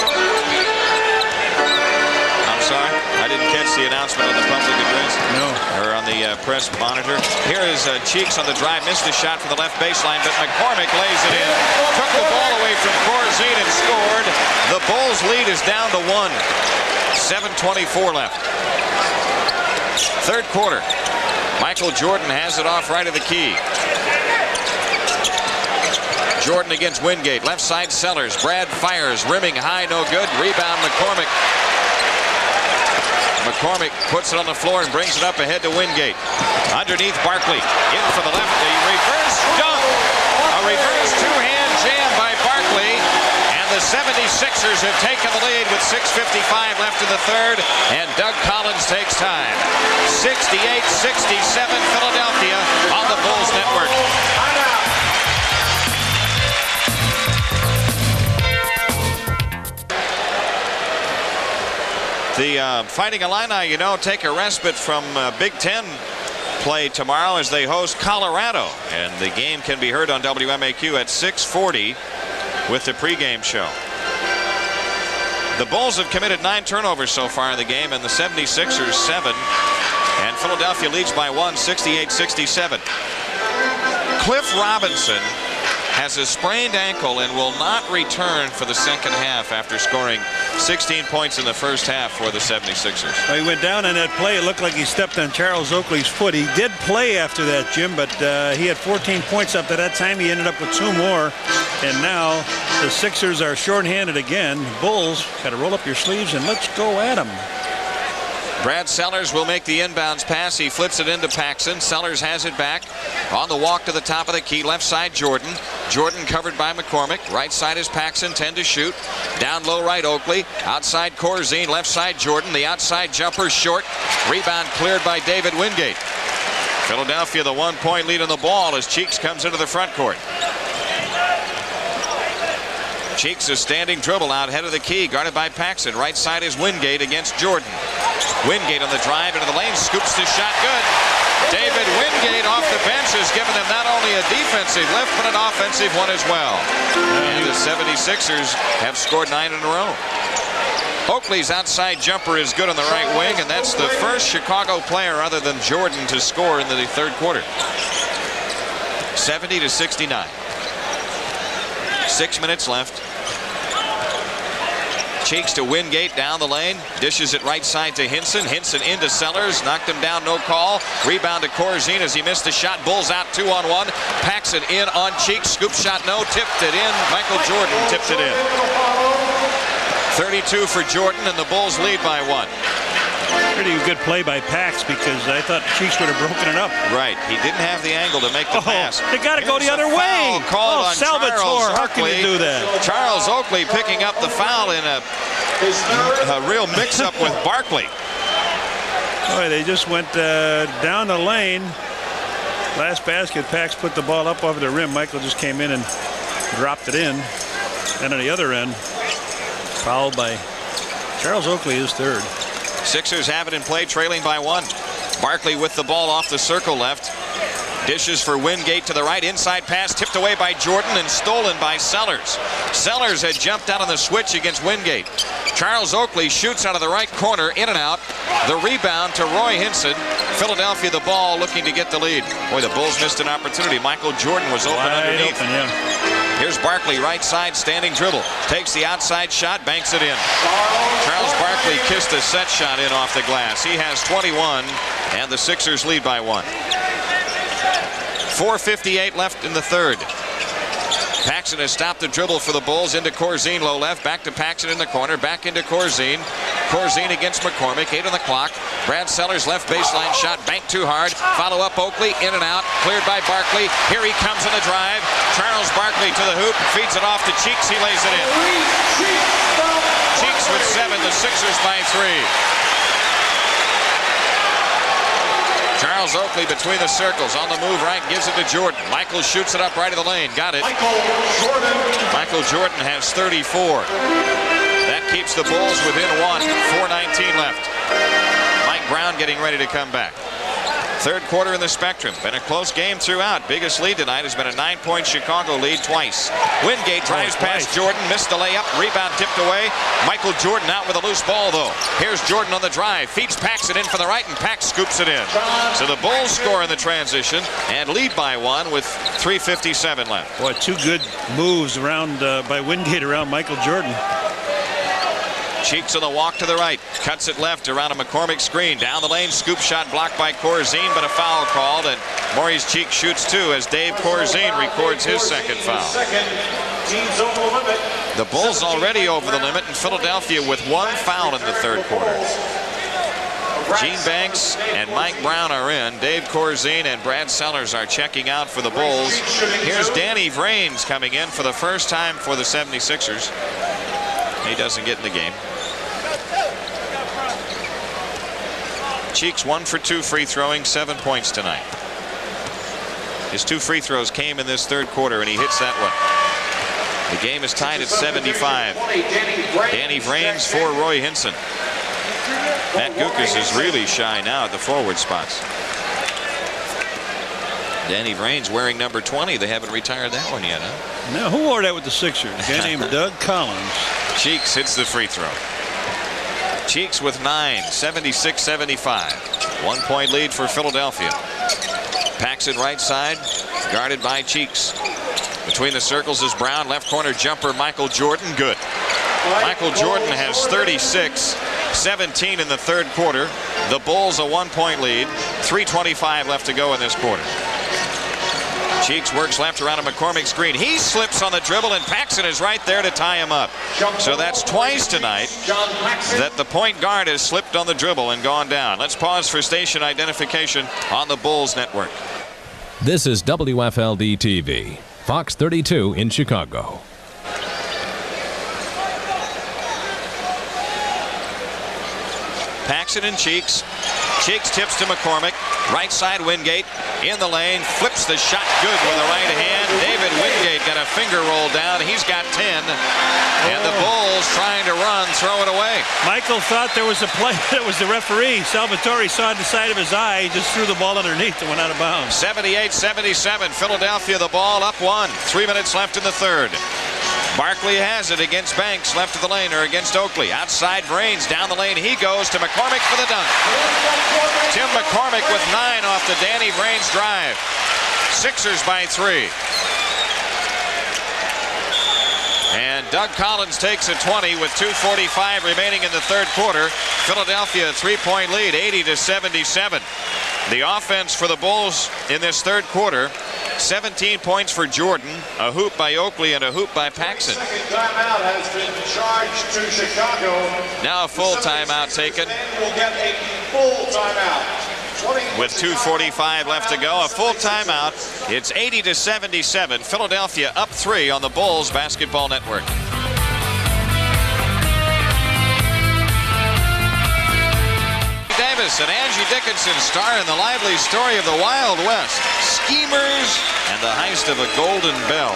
I'm sorry, I didn't catch the announcement on the public address. No. Or on the press monitor. Here is Cheeks on the drive. Missed a shot from the left baseline, but McCormick lays it in. Took the ball away from Corzine and scored. The Bulls lead is down to 1. 7:24 left. Third quarter. Michael Jordan has it off right of the key. Jordan against Wingate. Left side Sellers. Brad fires. Rimming high, no good. Rebound McCormick. McCormick puts it on the floor and brings it up ahead to Wingate. Underneath Barkley. In for the left. A reverse dunk. A reverse two-hand jam by Barkley. And the 76ers have taken the lead with 6:55 left in the third. And Doug Collins takes time. 68-67 Philadelphia on the Bulls Network. The Fighting Illini, you know, take a respite from Big Ten play tomorrow as they host Colorado. And the game can be heard on WMAQ at 6:40 with the pregame show. The Bulls have committed 9 turnovers so far in the game, and the 76ers 7. And Philadelphia leads by 1, 68-67. Cliff Robinson has a sprained ankle and will not return for the second half after scoring 16 points in the first half for the 76ers. Well, he went down on that play. It looked like he stepped on Charles Oakley's foot. He did play after that, Jim, but he had 14 points up to that time. He ended up with 2 more. And now the Sixers are shorthanded again. Bulls, got to roll up your sleeves and let's go at them. Brad Sellers will make the inbounds pass. He flips it into Paxson. Sellers has it back. On the walk to the top of the key. Left side Jordan. Jordan covered by McCormick. Right side is Paxson. 10 to shoot. Down low right Oakley. Outside Corzine. Left side Jordan. The outside jumper short. Rebound cleared by David Wingate. Philadelphia the 1-point lead on the ball as Cheeks comes into the front court. Cheeks a standing dribble out head of the key, guarded by Paxson. Right side is Wingate against Jordan. Wingate on the drive into the lane, scoops the shot, good. David Wingate off the bench has given them not only a defensive lift, but an offensive one as well. And the 76ers have scored 9 in a row. Oakley's outside jumper is good on the right wing, and that's the first Chicago player other than Jordan to score in the third quarter. 70-69. 6 minutes left. Cheeks to Wingate down the lane. Dishes it right side to Hinson. Hinson into Sellers. Knocked him down, no call. Rebound to Corzine as he missed the shot. Bulls out 2-on-1. Paxson in on Cheeks. Scoop shot, no. Tipped it in. Michael Jordan tipped it in. 32 for Jordan, and the Bulls lead by 1. Pretty good play by Pax because I thought Cheeks would have broken it up. Right. He didn't have the angle to make the pass. They got to go the other way. Called on Salvatore. Charles How can you do that? Charles Oakley picking up the foul in a real mix-up with Barkley. Boy, they just went down the lane. Last basket, Pax put the ball up over the rim. Michael just came in and dropped it in. And on the other end, fouled by Charles Oakley, his third. Sixers have it in play, trailing by 1. Barkley with the ball off the circle left. Dishes for Wingate to the right. Inside pass tipped away by Jordan and stolen by Sellers. Sellers had jumped out on the switch against Wingate. Charles Oakley shoots out of the right corner, in and out. The rebound to Roy Hinson. Philadelphia the ball, looking to get the lead. Boy, the Bulls missed an opportunity. Michael Jordan was open underneath. Here's Barkley, right side, standing dribble. Takes the outside shot, banks it in. Charles Barkley kissed a set shot in off the glass. He has 21, and the Sixers lead by 1. 4:58 left in the third. Paxson has stopped the dribble for the Bulls into Corzine, low left. Back to Paxson in the corner. Back into Corzine. Corzine against McCormick. 8 on the clock. Brad Sellers, left baseline shot. Banked too hard. Follow up Oakley. In and out. Cleared by Barkley. Here he comes on the drive. Charles Barkley to the hoop. Feeds it off to Cheeks. He lays it in. Cheeks with 7. The Sixers by 3. Charles Oakley between the circles, on the move right, gives it to Jordan. Michael shoots it up right of the lane. Got it. Michael Jordan has 34. That keeps the Bulls within 1. 4:19 left. Mike Brown getting ready to come back. Third quarter in the Spectrum. Been a close game throughout. Biggest lead tonight has been a 9-point Chicago lead twice. Wingate drives past Jordan, missed the layup. Rebound tipped away. Michael Jordan out with a loose ball, though. Here's Jordan on the drive. Feeds Paxson in for the right, and Pax scoops it in. So the Bulls score in the transition and lead by 1 with 3:57 left. Boy, 2 good moves around by Wingate around Michael Jordan. Cheeks on the walk to the right. Cuts it left around a McCormick screen. Down the lane, scoop shot blocked by Corzine, but a foul called, and Maurice Cheeks shoots 2 as Dave Corzine records his second foul. The Bulls already over the limit, and Philadelphia with 1 foul in the third quarter. Gene Banks and Mike Brown are in. Dave Corzine and Brad Sellers are checking out for the Bulls. Here's Danny Vrains coming in for the first time for the 76ers. He doesn't get in the game. Cheeks 1 for 2 free throwing, 7 points tonight. His 2 free throws came in this third quarter, and he hits that one. The game is tied at 75. Danny Vrains for Roy Hinson. Matt Gukas is really shy now at the forward spots. Danny Vrains wearing number 20. They haven't retired that one yet, huh? Now, who wore that with the Sixers? A guy named Doug Collins. Cheeks hits the free throw. Cheeks with 9, 76-75. 1-point lead for Philadelphia. Paxson right side, guarded by Cheeks. Between the circles is Brown. Left corner jumper, Michael Jordan. Good. Michael Jordan has 36, 17 in the third quarter. The Bulls a 1-point lead. 3:25 left to go in this quarter. Cheeks works left around a McCormick screen. He slips on the dribble, and Paxson is right there to tie him up. So that's twice tonight that the point guard has slipped on the dribble and gone down. Let's pause for station identification on the Bulls network. This is WFLD TV, Fox 32 in Chicago. Paxson and Cheeks. Cheeks tips to McCormick. Right side Wingate in the lane. Flips the shot good with the right hand. David Wingate got a finger roll down. He's got 10. And the Bulls trying to run, throw it away. Michael thought there was a play. That was the referee. Salvatore saw it the side of his eye. He just threw the ball underneath and went out of bounds. 78-77. Philadelphia the ball up 1. 3 minutes left in the third. Barkley has it against Banks, left of the lane, or against Oakley. Outside Vrains, down the lane he goes to McCormick for the dunk. Tim McCormick with 9 off the Danny Vrains drive. Sixers by 3. And Doug Collins takes a 20 with 2:45 remaining in the third quarter. Philadelphia a 3-point lead, 80-77. The offense for the Bulls in this third quarter, 17 points for Jordan, a hoop by Oakley, and a hoop by Paxson. Second timeout has been charged to Chicago. Now a full timeout taken. We'll get a full timeout. With 2:45 left to go, a full timeout. It's 80-77. Philadelphia up 3 on the Bulls Basketball Network. Davis and Angie Dickinson star in the lively story of the Wild West. Schemers and the heist of a golden bell.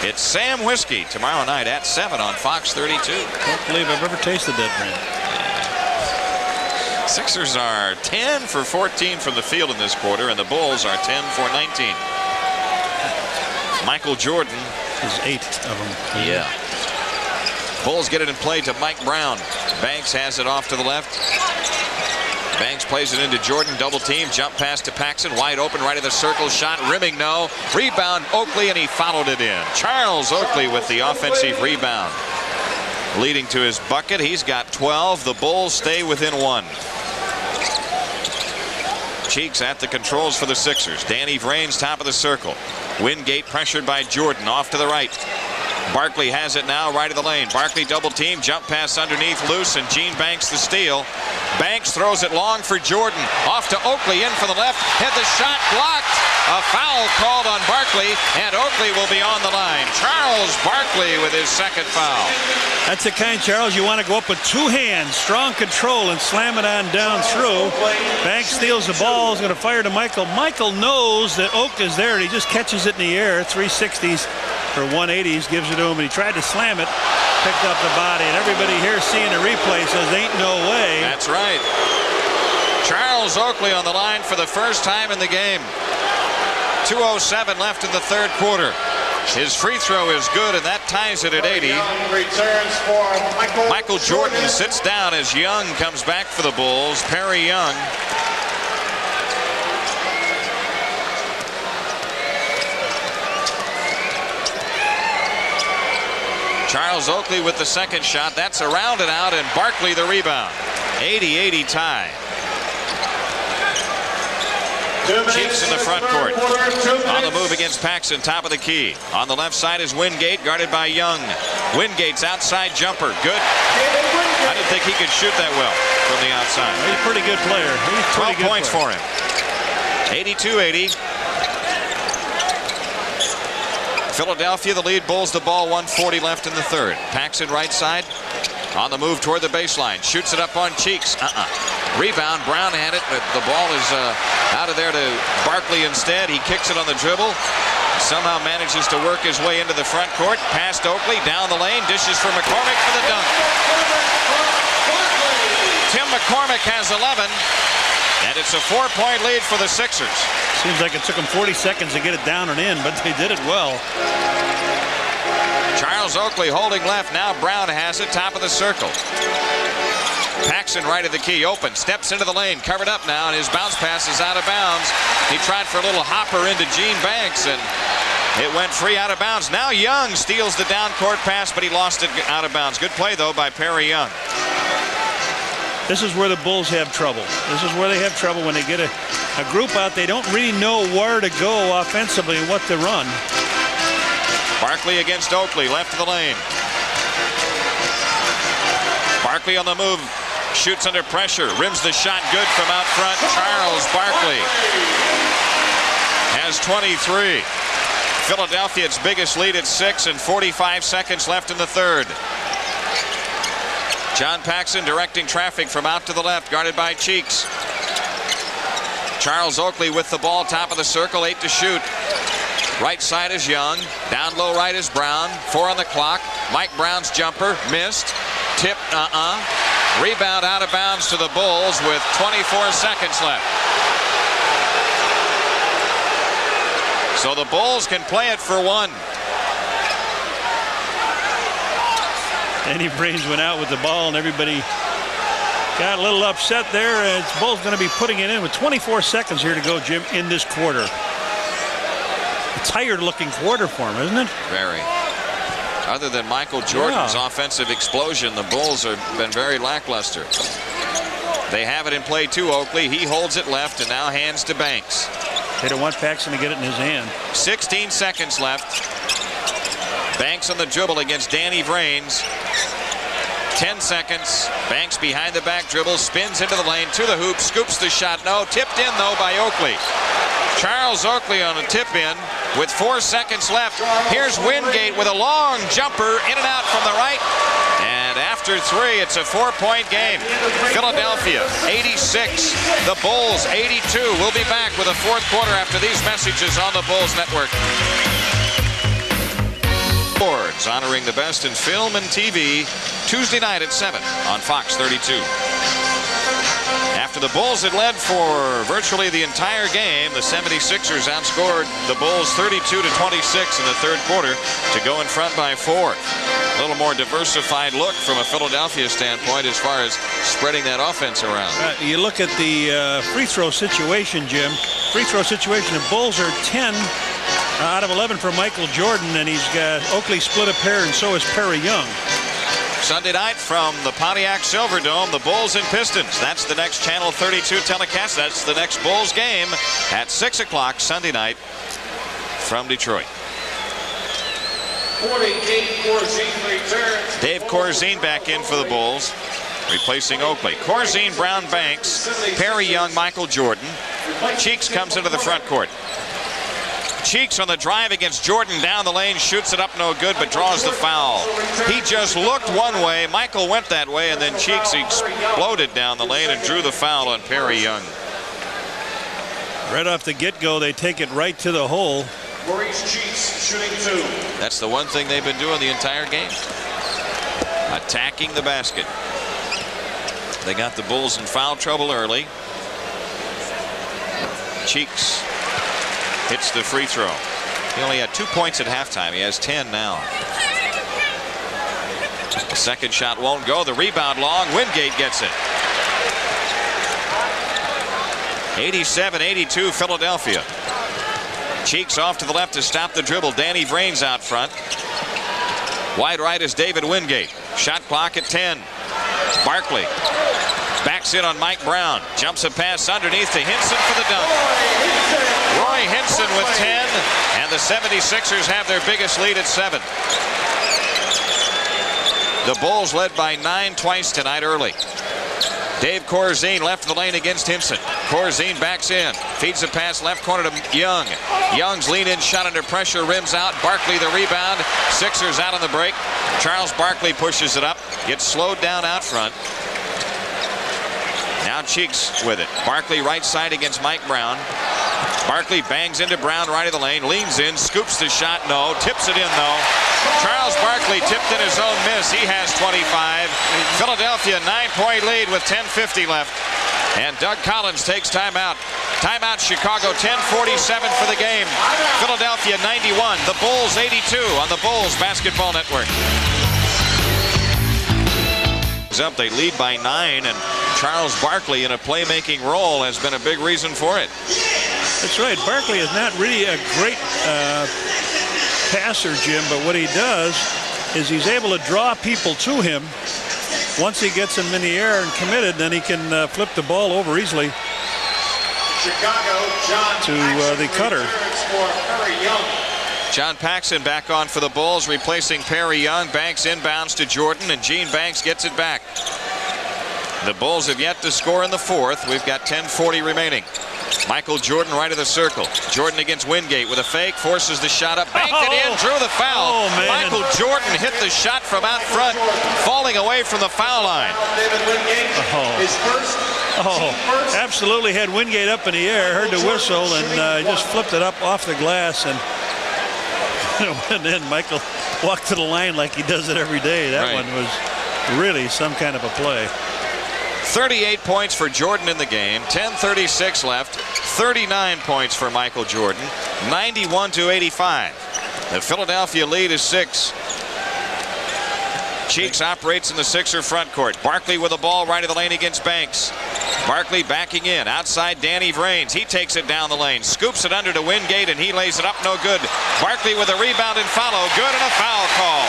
It's Sam Whiskey tomorrow night at 7 on Fox 32. Can't believe I've ever tasted that brand. Sixers are 10 for 14 from the field in this quarter, and the Bulls are 10 for 19. Michael Jordan is 8 of them. Yeah. Bulls get it in play to Mike Brown. Banks has it off to the left. Banks plays it into Jordan, double team, jump pass to Paxson, wide open, right of the circle, shot, rimming, no. Rebound, Oakley, and he followed it in. Charles Oakley with the offensive rebound, leading to his bucket. He's got 12. The Bulls stay within 1. Cheeks at the controls for the Sixers. Danny Vrain's top of the circle. Wingate pressured by Jordan, off to the right. Barkley has it now, right of the lane. Barkley double team, jump pass underneath, loose, and Gene Banks the steal. Banks throws it long for Jordan. Off to Oakley, in for the left. Had the shot blocked. A foul called on Barkley, and Oakley will be on the line. Charles Barkley with his second foul. That's the kind, Charles, you want to go up with 2 hands, strong control, and slam it on down through. Banks steals the ball, is going to fire to Michael. Michael knows that Oak is there, and he just catches it in the air. 360s or 180s, gives it to him, and he tried to slam it, picked up the body, and everybody here seeing the replay says ain't no way. That's right. Charles Oakley on the line for the first time in the game. 2:07 left in the third quarter. His free throw is good, and that ties it at 80. Michael Jordan sits down as Young comes back for the Bulls. Perry Young. Charles Oakley with the second shot. That's around and out, and Barkley the rebound. 80-80 tie. Cheeks in the front court. On the move against Paxson, top of the key. On the left side is Wingate, guarded by Young. Wingate's outside jumper, good. I didn't think he could shoot that well from the outside. He's a pretty good player. 12 points for him. 82-80. Philadelphia, the lead. Bulls the ball, 1:40 left in the third. Paxson right side. On the move toward the baseline. Shoots it up on Cheeks. Rebound. Brown had it. The ball is out of there to Barkley instead. He kicks it on the dribble. Somehow manages to work his way into the front court. Past Oakley. Down the lane. Dishes for McCormick for the dunk. Tim McCormick has 11. And it's a 4-point lead for the Sixers. Seems like it took them 40 seconds to get it down and in, but they did it well. Charles Oakley holding left. Now Brown has it, top of the circle. Paxson right of the key, open, steps into the lane, covered up now, and his bounce pass is out of bounds. He tried for a little hopper into Gene Banks, and it went free out of bounds. Now Young steals the down court pass, but he lost it out of bounds. Good play, though, by Perry Young. This is where the Bulls have trouble. This is where they have trouble when they get a group out. They don't really know where to go offensively and what to run. Barkley against Oakley, left of the lane. Barkley on the move, shoots under pressure, rims the shot good from out front. Charles Barkley has 23. Philadelphia, its biggest lead at 6, and 45 seconds left in the third. John Paxson directing traffic from out to the left, guarded by Cheeks. Charles Oakley with the ball, top of the circle, 8 to shoot. Right side is Young. Down low right is Brown. 4 on the clock. Mike Brown's jumper missed. Tip, Rebound out of bounds to the Bulls with 24 seconds left. So the Bulls can play it for 1. Danny Vrain went out with the ball, and everybody got a little upset there. It's Bulls going to be putting it in with 24 seconds here to go, Jim, in this quarter. A tired-looking quarter for him, isn't it? Very. Other than Michael Jordan's offensive explosion, the Bulls have been very lackluster. They have it in play too, Oakley. He holds it left and now hands to Banks. They don't want Paxson to get it in his hand. 16 seconds left. Banks on the dribble against Danny Vrains. 10 seconds. Banks behind the back dribble, spins into the lane, to the hoop, scoops the shot. No, tipped in though by Oakley. Charles Oakley on a tip in with 4 seconds left. Here's Wingate with a long jumper, in and out from the right. And after 3, it's a 4-point game. Philadelphia 86, the Bulls 82. We'll be back with a fourth quarter after these messages on the Bulls Network. Awards honoring the best in film and TV, Tuesday night at 7 on Fox 32. After the Bulls had led for virtually the entire game, the 76ers outscored the Bulls 32-26 in the third quarter to go in front by 4. A little more diversified look from a Philadelphia standpoint as far as spreading that offense around. You look at the free throw situation, Jim. Free throw situation, the Bulls are 10 out of 11 for Michael Jordan, and he's got Oakley split a pair, and so is Perry Young. Sunday night from the Pontiac Silverdome, the Bulls and Pistons. That's the next Channel 32 telecast. That's the next Bulls game at 6 o'clock Sunday night from Detroit. Dave Corzine back in for the Bulls, replacing Oakley. Corzine, Brown, Banks, Perry Young, Michael Jordan. Cheeks comes into the front court. Cheeks on the drive against Jordan down the lane, shoots it up no good, but draws the foul. He just looked one way, Michael went that way, and then Cheeks exploded down the lane and drew the foul on Perry Young. Right off the get-go, they take it right to the hole. Maurice Cheeks shooting 2. That's the one thing they've been doing the entire game. Attacking the basket. They got the Bulls in foul trouble early. Cheeks hits the free throw. He only had 2 points at halftime. He has 10 now. The second shot won't go. The rebound long. Wingate gets it. 87-82 Philadelphia. Cheeks off to the left to stop the dribble. Danny Vrain's out front. Wide right is David Wingate. Shot clock at 10. Barkley backs in on Mike Brown. Jumps a pass underneath to Hinson for the dunk. Roy Hinson with 10, and the 76ers have their biggest lead at 7. The Bulls led by 9 twice tonight early. Dave Corzine left the lane against Hinson. Corzine backs in, feeds a pass left corner to Young. Young's lean-in shot under pressure, rims out. Barkley the rebound. Sixers out on the break. Charles Barkley pushes it up, gets slowed down out front. Now Cheeks with it. Barkley right side against Mike Brown. Barkley bangs into Brown right of the lane, leans in, scoops the shot, no, tips it in though. Charles Barkley tipped in his own miss. He has 25. Philadelphia 9-point lead with 10:50 left. And Doug Collins takes timeout. Timeout Chicago, 10:47 for the game. Philadelphia 91, the Bulls 82 on the Bulls Basketball Network. Up, they lead by 9, and Charles Barkley in a playmaking role has been a big reason for it. That's right. Barkley is not really a great passer, Jim, but what he does is he's able to draw people to him. Once he gets them in the air and committed, then he can flip the ball over easily to the cutter. John Paxson back on for the Bulls, replacing Perry Young. Banks inbounds to Jordan, and Gene Banks gets it back. The Bulls have yet to score in the fourth. We've got 10:40 remaining. Michael Jordan right of the circle. Jordan against Wingate with a fake, forces the shot up, banked it in, drew the foul. Michael Jordan hit the shot from out front, falling away from the foul line. Absolutely had Wingate up in the air, heard the whistle, and just flipped it up off the glass, and then Michael walked to the line like he does it every day. That one was really some kind of a play. 38 points for Jordan in the game, 10:36 left, 39 points for Michael Jordan, 91-85. The Philadelphia lead is 6. Cheeks operates in the Sixer front court. Barkley with the ball right of the lane against Banks. Barkley backing in, outside Danny Vrains. He takes it down the lane, scoops it under to Wingate, and he lays it up, no good. Barkley with a rebound and follow, good, and a foul call.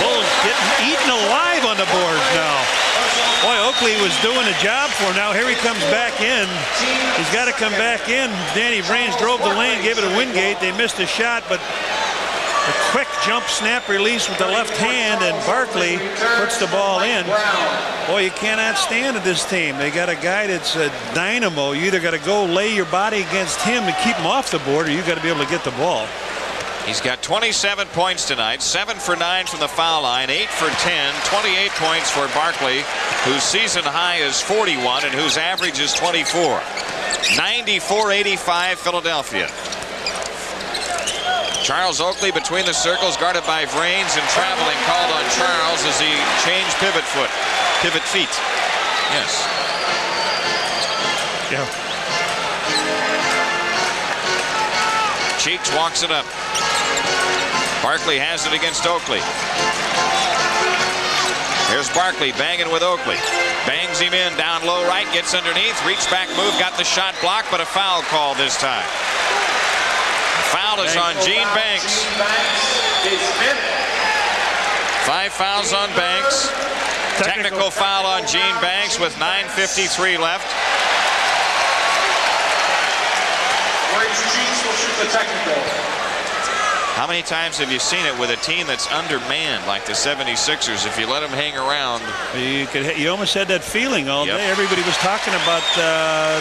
Bulls getting eaten alive on the boards now. Boy, Oakley was doing a job for him. Now here he comes back in. He's got to come back in. Danny Vrains drove the lane, gave it to Wingate. They missed a shot, but a quick jump snap release with the left hand, and Barkley puts the ball in. Boy, you cannot stand at this team. They got a guy that's a dynamo. You either got to go lay your body against him and keep him off the board, or you got to be able to get the ball. He's got 27 points tonight, 7 for 9 from the foul line, 8 for 10, 28 points for Barkley, whose season high is 41 and whose average is 24. 94-85 Philadelphia. Charles Oakley between the circles, guarded by Vrains, and traveling called on Charles as he changed pivot feet. Yes. Yeah. Cheeks walks it up. Barkley has it against Oakley. Here's Barkley banging with Oakley. Bangs him in down low right, gets underneath, reach back move, got the shot blocked, but a foul call this time. Foul is on Gene Banks. 5 fouls on Banks. Technical foul on Gene Banks with 9:53 left. Maurice Cheeks will shoot the technical. How many times have you seen it with a team that's undermanned like the 76ers? If you let them hang around, you almost had that feeling all day. Everybody was talking about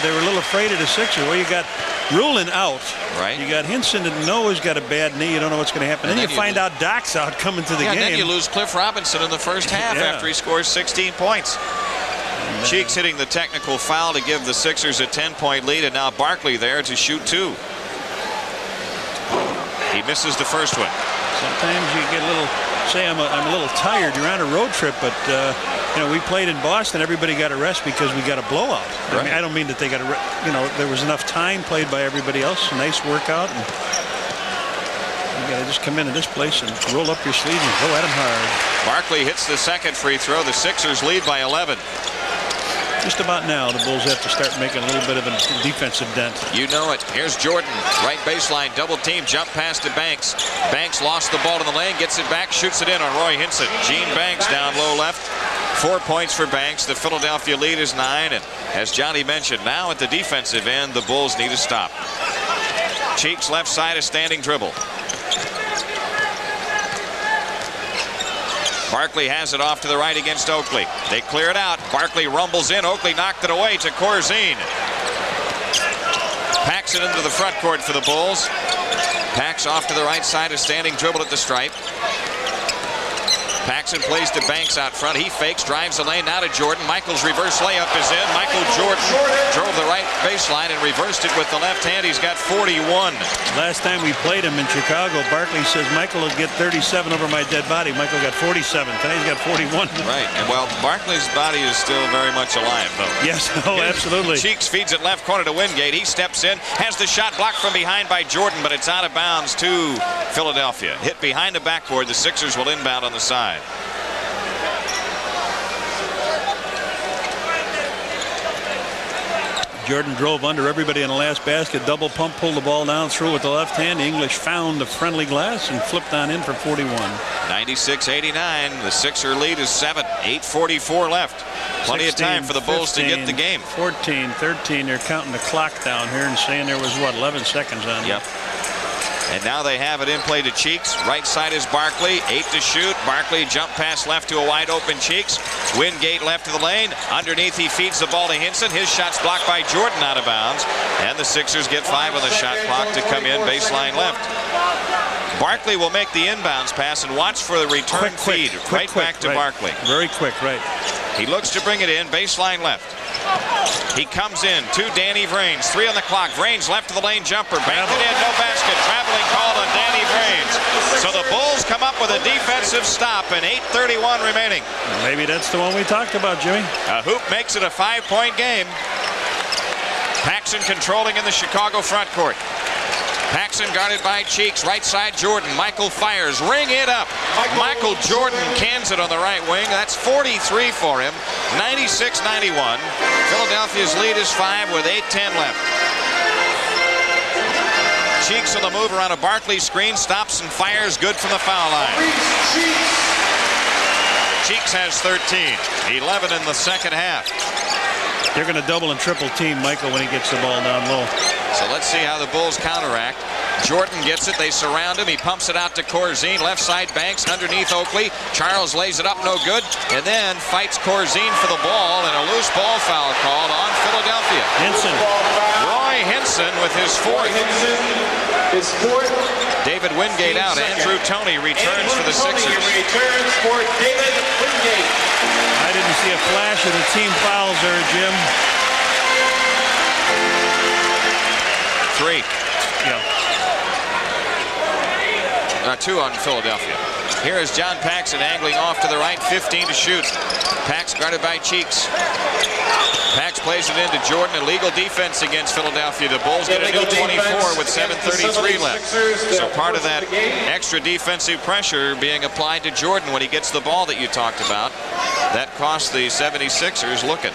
they were a little afraid of the Sixers. Well, you got Rulin out. Right. You got Hinson and Noah's got a bad knee. You don't know what's going to happen. And then you find out Doc's out coming to the game. And then you lose Cliff Robinson in the first half after he scores 16 points. Cheeks hitting the technical foul to give the Sixers a 10-point lead, and now Barkley there to shoot 2. He misses the first one. Sometimes you get a little, say I'm a little tired. You're on a road trip, but you know, we played in Boston. Everybody got a rest because we got a blowout. Right. I mean, I don't mean that they got there was enough time played by everybody else. A nice workout. And you got to just come into this place and roll up your sleeves and go at them hard. Barkley hits the second free throw. The Sixers lead by 11. Just about now, the Bulls have to start making a little bit of a defensive dent. You know it. Here's Jordan. Right baseline. Double team. Jump pass to Banks. Banks lost the ball in the lane. Gets it back. Shoots it in on Roy Hinson. Gene Banks down low left. 4 points for Banks. The Philadelphia lead is 9. And as Johnny mentioned, now at the defensive end, the Bulls need a stop. Cheeks left side, a standing dribble. Barkley has it off to the right against Oakley. They clear it out. Barkley rumbles in. Oakley knocked it away to Corzine. Packs it into the front court for the Bulls. Packs off to the right side, a standing dribble at the stripe. Paxson plays to Banks out front. He fakes, drives the lane, now to Jordan. Michael's reverse layup is in. Michael Jordan drove the right baseline and reversed it with the left hand. He's got 41. Last time we played him in Chicago, Barkley says Michael will get 37 over my dead body. Michael got 47. Today he's got 41. Right, and well, Barkley's body is still very much alive, though. Yes, absolutely. Cheeks feeds it left corner to Wingate. He steps in, has the shot blocked from behind by Jordan, but it's out of bounds to Philadelphia. Hit behind the backboard. The Sixers will inbound on the side. Jordan drove under everybody in the last basket. Double pump, pulled the ball down, threw with the left hand. The English found the friendly glass and flipped on in for 41. 96-89. The Sixer lead is 7. 8:44 left. Plenty 16, of time for the Bulls 15, to get the game. 14, 13. They're counting the clock down here and saying there was, what, 11 seconds on it. Yep. And now they have it in play to Cheeks. Right side is Barkley. 8 to shoot. Barkley jump pass left to a wide open Cheeks. Wingate left to the lane. Underneath he feeds the ball to Hinson. His shot's blocked by Jordan out of bounds. And the Sixers get 5 on the shot clock to come in baseline left. Barkley will make the inbounds pass and watch for the return feed. Right back to Barkley. Very quick, right. He looks to bring it in baseline left. He comes in to Danny Vrains. 3 on the clock. Vrains left to the lane jumper. Banked it in. No basket. Traveling call on Danny Vrains. So the Bulls come up with a defensive stop and 8:31 remaining. Maybe that's the one we talked about, Jimmy. A hoop makes it a 5-point game. Paxson controlling in the Chicago front court. Paxson guarded by Cheeks. Right side Jordan. Michael fires. Ring it up. Michael Jordan cans it on the right wing. That's 43 for him. 96-91. Philadelphia's lead is 5 with 8:10 left. Cheeks on the move around a Barkley screen. Stops and fires. Good from the foul line. Cheeks has 13. 11 in the second half. They're going to double and triple team Michael when he gets the ball down low. So let's see how the Bulls counteract. Jordan gets it. They surround him. He pumps it out to Corzine. Left side Banks underneath Oakley. Charles lays it up. No good. And then fights Corzine for the ball. And a loose ball foul called on Philadelphia. Hinson. Roy Hinson with his fourth. David Wingate out. Andrew Toney returns for the Sixers. Returns for David Wingate. I didn't see a flash of the team fouls there, Jim. 3. Yeah. 2 on Philadelphia. Here is John Paxson angling off to the right, 15 to shoot. Pax guarded by Cheeks. Pax plays it into Jordan. Illegal defense against Philadelphia. The Bulls get a new 24 with 7:33 left. So part of that extra defensive pressure being applied to Jordan when he gets the ball that you talked about, that cost the 76ers looking,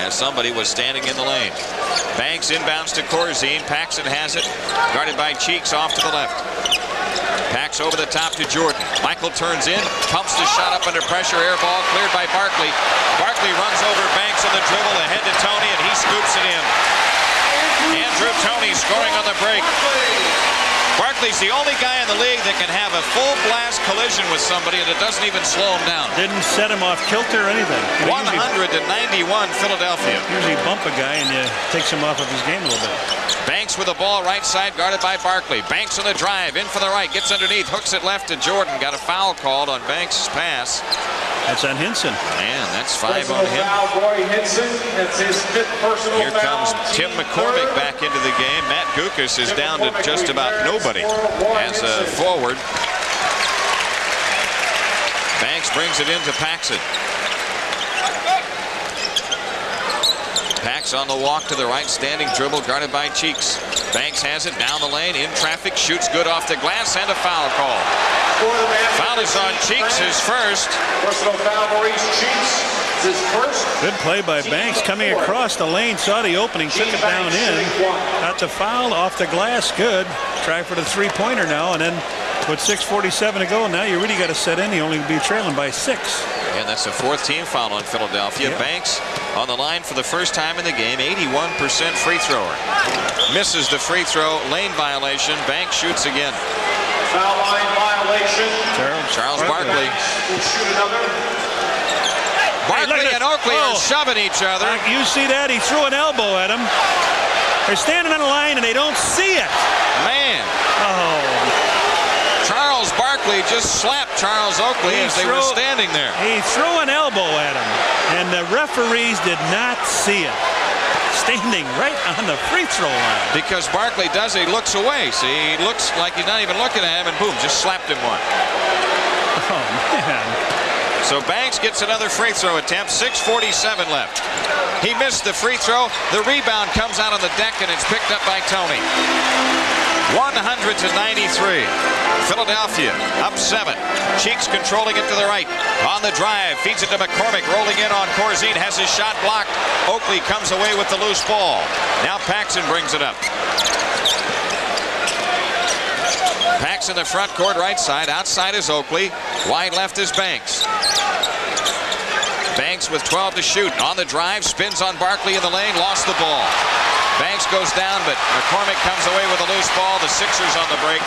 as somebody was standing in the lane. Banks inbounds to Corzine. Paxson has it, guarded by Cheeks off to the left. Pax over the top to Jordan. Michael turns in, pumps the shot up under pressure. Air ball cleared by Barkley. Barkley runs over Banks on the dribble, ahead to Tony, and he scoops it in. Andrew Tony scoring on the break. Barkley's the only guy in the league that can have a full blast collision with somebody and it doesn't even slow him down. Didn't set him off kilter or anything. 191 Philadelphia. Usually bump a guy and takes him off of his game a little bit. Banks with the ball right side, guarded by Barkley. Banks on the drive, in for the right, gets underneath, hooks it left to Jordan. Got a foul called on Banks' pass. That's on Hinson. Man, that's 5 on him. That's his 5th personal Here comes Tim McCormick back into the game. Matt Gukas is down to just about nobody as a forward. Banks brings it into Paxson. Pax on the walk to the right, standing dribble, guarded by Cheeks. Banks has it down the lane, in traffic, shoots good off the glass, and a foul call. Foul is on Cheeks, his first. Personal foul, Maurice Cheeks. His first. Good play by Banks, coming across the lane, saw the opening, took it down in. Got the foul off the glass, good. Try for the three-pointer now, and then with 6:47 to go, now you really got to set in. You only be trailing by 6. And that's the 4th team foul on Philadelphia. Yeah. Banks on the line for the first time in the game, 81% free thrower. Misses the free throw, lane violation. Banks shoots again. Foul line violation. Charles Barkley. Will shoot another. Barkley and Oakley are shoving each other. You see that? He threw an elbow at him. They're standing on the line and they don't see it. Man. Oh. Charles Barkley just slapped Charles Oakley as they were standing there. He threw an elbow at him, and the referees did not see it. Standing right on the free throw line. Because Barkley does, he looks away. See, he looks like he's not even looking at him, and boom, just slapped him one. Oh, man. So Banks gets another free throw attempt, 6:47 left. He missed the free throw. The rebound comes out on the deck, and it's picked up by Tony. 100-93. Philadelphia up 7. Cheeks controlling it to the right. On the drive, feeds it to McCormick, rolling in on Corzine, has his shot blocked. Oakley comes away with the loose ball. Now Paxson brings it up. Paxson in the front court, right side. Outside is Oakley. Wide left is Banks. Banks with 12 to shoot. On the drive, spins on Barkley in the lane, lost the ball. Banks goes down, but McCormick comes away with a loose ball. The Sixers on the break.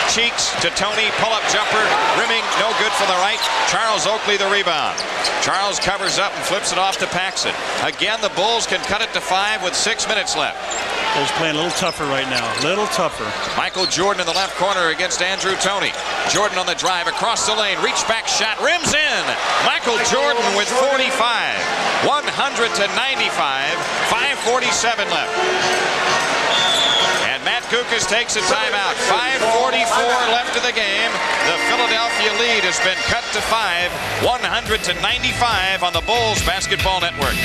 Cheeks to Tony, pull-up jumper, rimming, no good for the right. Charles Oakley the rebound. Charles covers up and flips it off to Paxson. Again, the Bulls can cut it to 5 with 6 minutes left. Bulls playing a little tougher right now, a little tougher. Michael Jordan in the left corner against Andrew Tony. Jordan on the drive, across the lane, reach back shot, rims in. Michael Jordan with 45. 100-95, 5:47 left. And Matt Gukas takes a timeout. 5:44 left of the game. The Philadelphia lead has been cut to 5, 100-95 on the Bulls Basketball Network.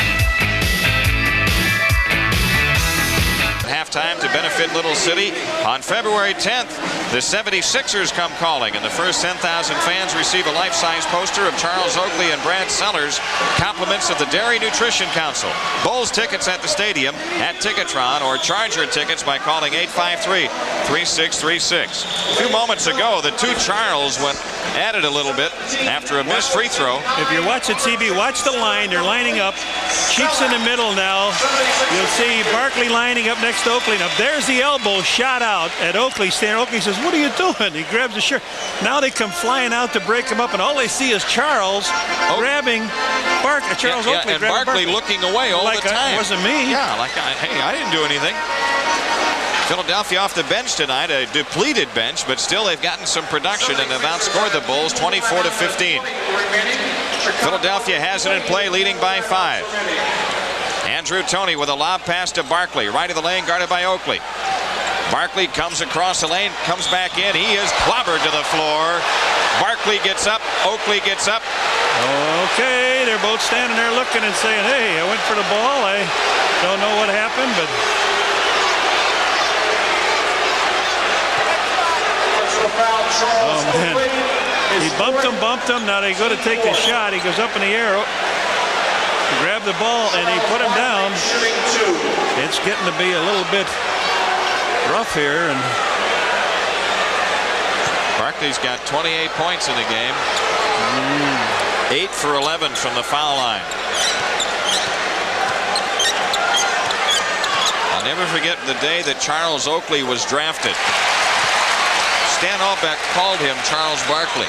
Halftime to benefit Little City. On February 10th, the 76ers come calling, and the first 10,000 fans receive a life-size poster of Charles Oakley and Brad Sellers, compliments of the Dairy Nutrition Council. Bulls tickets at the stadium, at Ticketron, or charge your tickets by calling 853-3636. A few moments ago, the two Charles went at it a little bit after a missed free throw. If you're watching TV, watch the line. They're lining up. Cheeks in the middle now. You'll see Barkley lining up next to Oakley. Now, there's the elbow shot out at Oakley. Oakley says, "What are you doing?" He grabs the shirt. Now they come flying out to break him up, and all they see is Charles grabbing Charles Oakley. And Barkley looking away all the time. It wasn't me. Yeah, hey, I didn't do anything. Philadelphia off the bench tonight, a depleted bench, but still they've gotten some production and have outscored the Bulls 24-15. Philadelphia has it in play, leading by 5. Andrew Tony with a lob pass to Barkley, right of the lane, guarded by Oakley. Barkley comes across the lane, comes back in. He is clobbered to the floor. Barkley gets up. Oakley gets up. Okay, they're both standing there looking and saying, hey, I went for the ball. I don't know what happened, but... Oh, man. He bumped him. Now they go to take the shot. He goes up in the air. He grabbed the ball, and he put him down. It's getting to be a little bit rough here. And Barkley's got 28 points in the game. 8 for 11 from the foul line. I'll never forget the day that Charles Oakley was drafted. Stan Albeck called him Charles Barkley,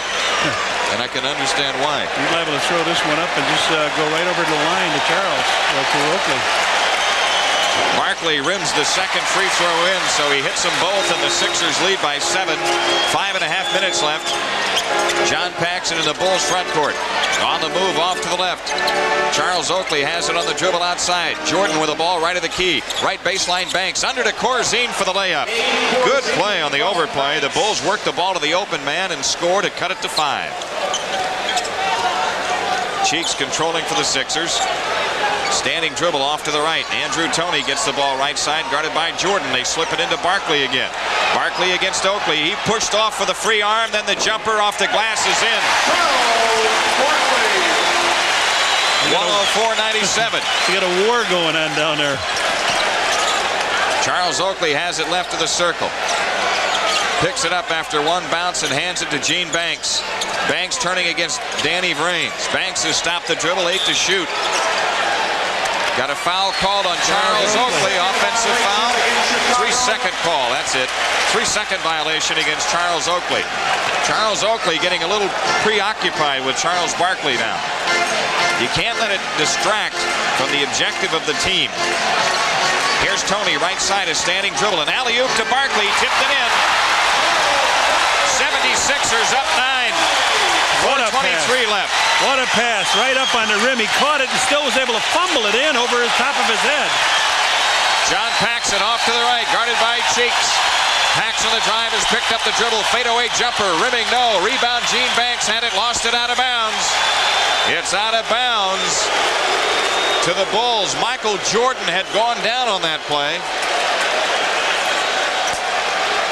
and I can understand why. He's liable to throw this one up and just go right over the line to Charles, to Oakley. Barkley rims the second free throw in, so he hits them both, and the Sixers lead by 7. 5.5 minutes left. John Paxson in the Bulls front court. On the move off to the left. Charles Oakley has it on the dribble outside. Jordan with the ball right of the key. Right baseline Banks. Under to Corzine for the layup. Good play on the overplay. The Bulls work the ball to the open man and score to cut it to 5. Cheeks controlling for the Sixers. Standing dribble off to the right. Andrew Toney gets the ball right side, guarded by Jordan. They slip it into Barkley again. Barkley against Oakley. He pushed off for the free arm, then the jumper off the glass is in. 104-97. You got a war going on down there. Charles Oakley has it left of the circle. Picks it up after one bounce and hands it to Gene Banks. Banks turning against Danny Vrains. Banks has stopped the dribble, 8 to shoot. Got a foul called on Charles Oakley, offensive foul. 3-second call, that's it. 3-second violation against Charles Oakley. Charles Oakley getting a little preoccupied with Charles Barkley now. You can't let it distract from the objective of the team. Here's Toney, right side, a standing dribble. An alley-oop to Barkley, tipped it in. 76ers up 9. 4:23 left. What a pass, right up on the rim. He caught it and still was able to fumble it in over the top of his head. John Paxson off to the right, guarded by Cheeks. Paxson the drive has picked up the dribble. Fadeaway jumper, rimming no. Rebound, Gene Banks had it, lost it out of bounds. It's out of bounds to the Bulls. Michael Jordan had gone down on that play.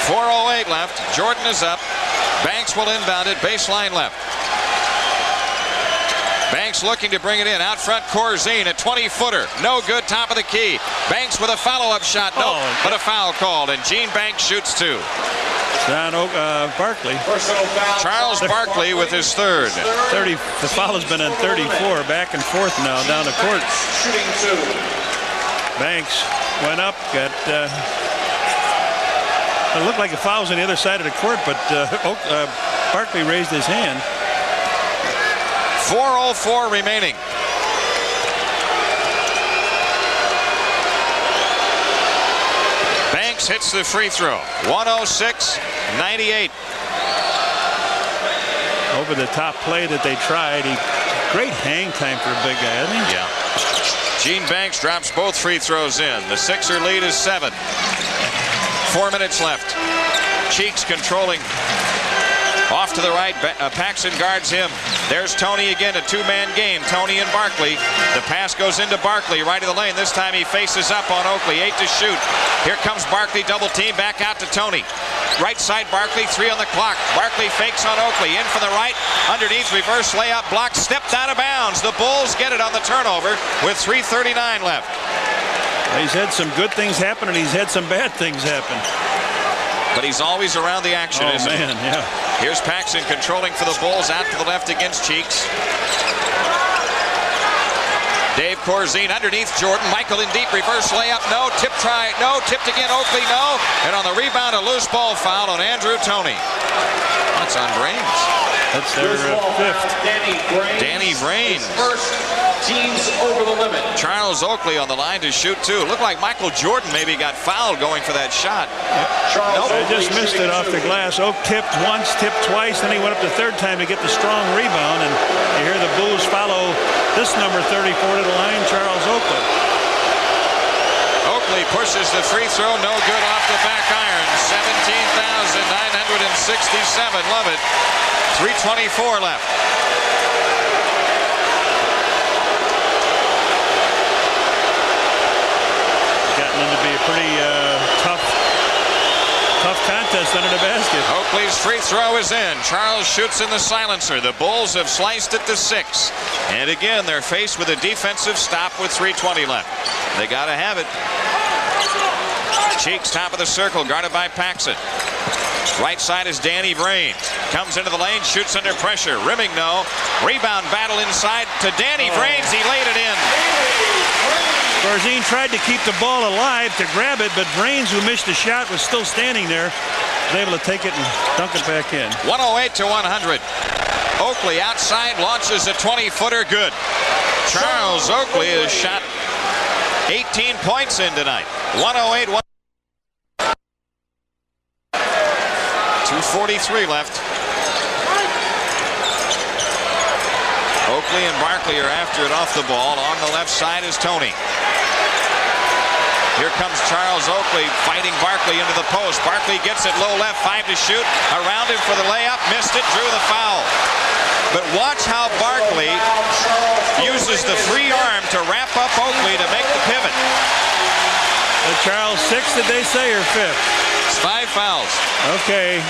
4:08 left. Jordan is up. Banks will inbound it, baseline left. Banks looking to bring it in. Out front, Corzine, a 20-footer. No good, top of the key. Banks with a follow-up shot. No, but a foul called, and Gene Banks shoots 2. Barkley. Charles Barkley with his third. 30. The foul has been on 34. Back and forth now down the court. Banks went up. Got. It looked like a foul was on the other side of the court, but Barkley raised his hand. 4:04 remaining. Banks hits the free throw. 106-98. Over the top play that they tried. Great hang time for a big guy, isn't he? Yeah. Gene Banks drops both free throws in. The Sixer lead is 7. 4 minutes left. Cheeks controlling. Off to the right, Paxson guards him. There's Toney again, a two-man game. Toney and Barkley. The pass goes into Barkley, right of the lane. This time he faces up on Oakley, 8 to shoot. Here comes Barkley, double team, back out to Toney. Right side, Barkley, 3 on the clock. Barkley fakes on Oakley, in for the right. Underneath, reverse layup, blocked, stepped out of bounds. The Bulls get it on the turnover with 3:39 left. He's had some good things happen, and he's had some bad things happen. But he's always around the action, isn't he? Oh, man, yeah. Here's Paxson controlling for the Bulls, out to the left against Cheeks. Dave Corzine underneath Jordan. Michael in deep, reverse layup, no. Tip try, no. Tipped again, Oakley, no. And on the rebound, a loose ball foul on Andrew Toney. That's on Vrains. That's their fifth. Danny Vrains. First, teams over the limit. Charles Oakley on the line to shoot 2. Looked like Michael Jordan maybe got fouled going for that shot. Nope. They just missed it off the glass. Oak tipped once, tipped twice, then he went up the third time to get the strong rebound. And you hear the Bulls follow this number 34 to the line, Charles Oakley. Oakley pushes the free throw, no good off the back iron. 17,967. Love it. 3:24 left. Gotten into be a pretty tough contest under the basket. Oakley's free throw is in. Charles shoots in the silencer. The Bulls have sliced it to 6. And again, they're faced with a defensive stop with 3:20 left. They got to have it. Cheeks, top of the circle, guarded by Paxson. Right side is Danny Vrain. Comes into the lane, shoots under pressure. Rimming, no. Rebound battle inside to Danny Vrain. He laid it in. Corzine tried to keep the ball alive to grab it, but Vrains, who missed the shot, was still standing there, was able to take it and dunk it back in. 108-100. Oakley outside launches a 20-footer, good. Charles Oakley has shot 18 points in tonight. 108-100. 2:43 left. Oakley and Barkley are after it off the ball. On the left side is Tony. Here comes Charles Oakley fighting Barkley into the post. Barkley gets it low left, 5 to shoot. Around him for the layup, missed it, drew the foul. But watch how Barkley uses the free arm to wrap up Oakley to make the pivot. Charles 6, did they say, or 5th? It's 5 fouls. Okay,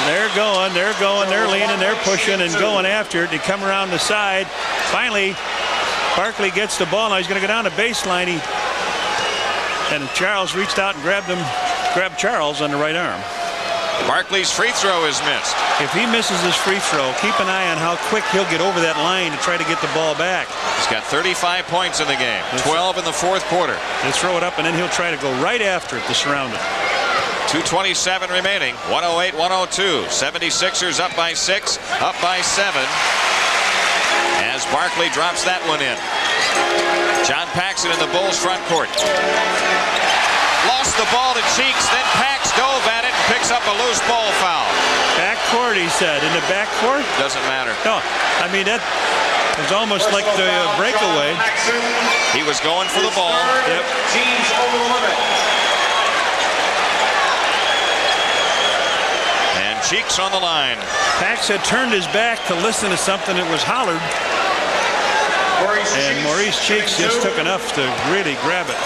they're going, they're leaning, they're pushing and going after it. They come around the side. Finally, Barkley gets the ball. Now he's going to go down the baseline. And Charles reached out and grabbed Charles on the right arm. Barkley's free throw is missed. If he misses his free throw, keep an eye on how quick he'll get over that line to try to get the ball back. He's got 35 points in the game, 12 in the fourth quarter. He'll throw it up, and then he'll try to go right after it to surround it. 2:27 remaining. 108-102. 76ers up by 6, up by 7. As Barkley drops that one in. John Paxson in the Bulls front court. Lost the ball to Cheeks, then Pax dove at it and picks up a loose ball foul. Backcourt, he said. In the backcourt? Doesn't matter. No, I mean, that was almost like the breakaway. He was going for the ball. Yep. Teams over the limit. And Cheeks on the line. Pax had turned his back to listen to something that was hollered. And Maurice Cheeks just took enough to really grab it.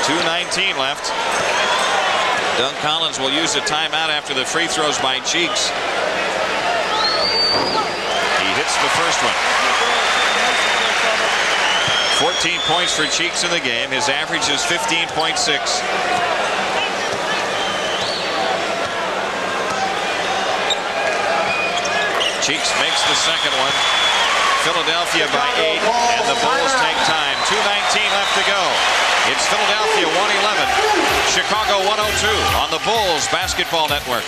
2:19 left. Doug Collins will use a timeout after the free throws by Cheeks. He hits the first one. 14 points for Cheeks in the game. His average is 15.6. Cheeks makes the second one. Philadelphia by 8, and the Bulls take time. 2:19 left to go. It's Philadelphia 111, Chicago 102 on the Bulls Basketball Network.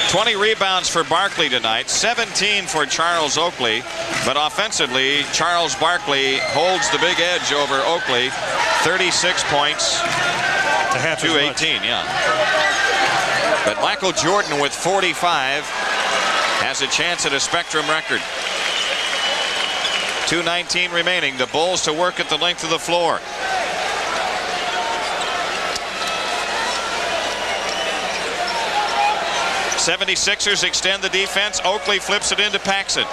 "20 rebounds for Barkley tonight, 17 for Charles Oakley, but offensively, Charles Barkley holds the big edge over Oakley. 36 points to 18, yeah. But Michael Jordan with 45 has a chance at a Spectrum record. 2:19 remaining. The Bulls to work at the length of the floor. '76ers extend the defense. Oakley flips it into Paxson.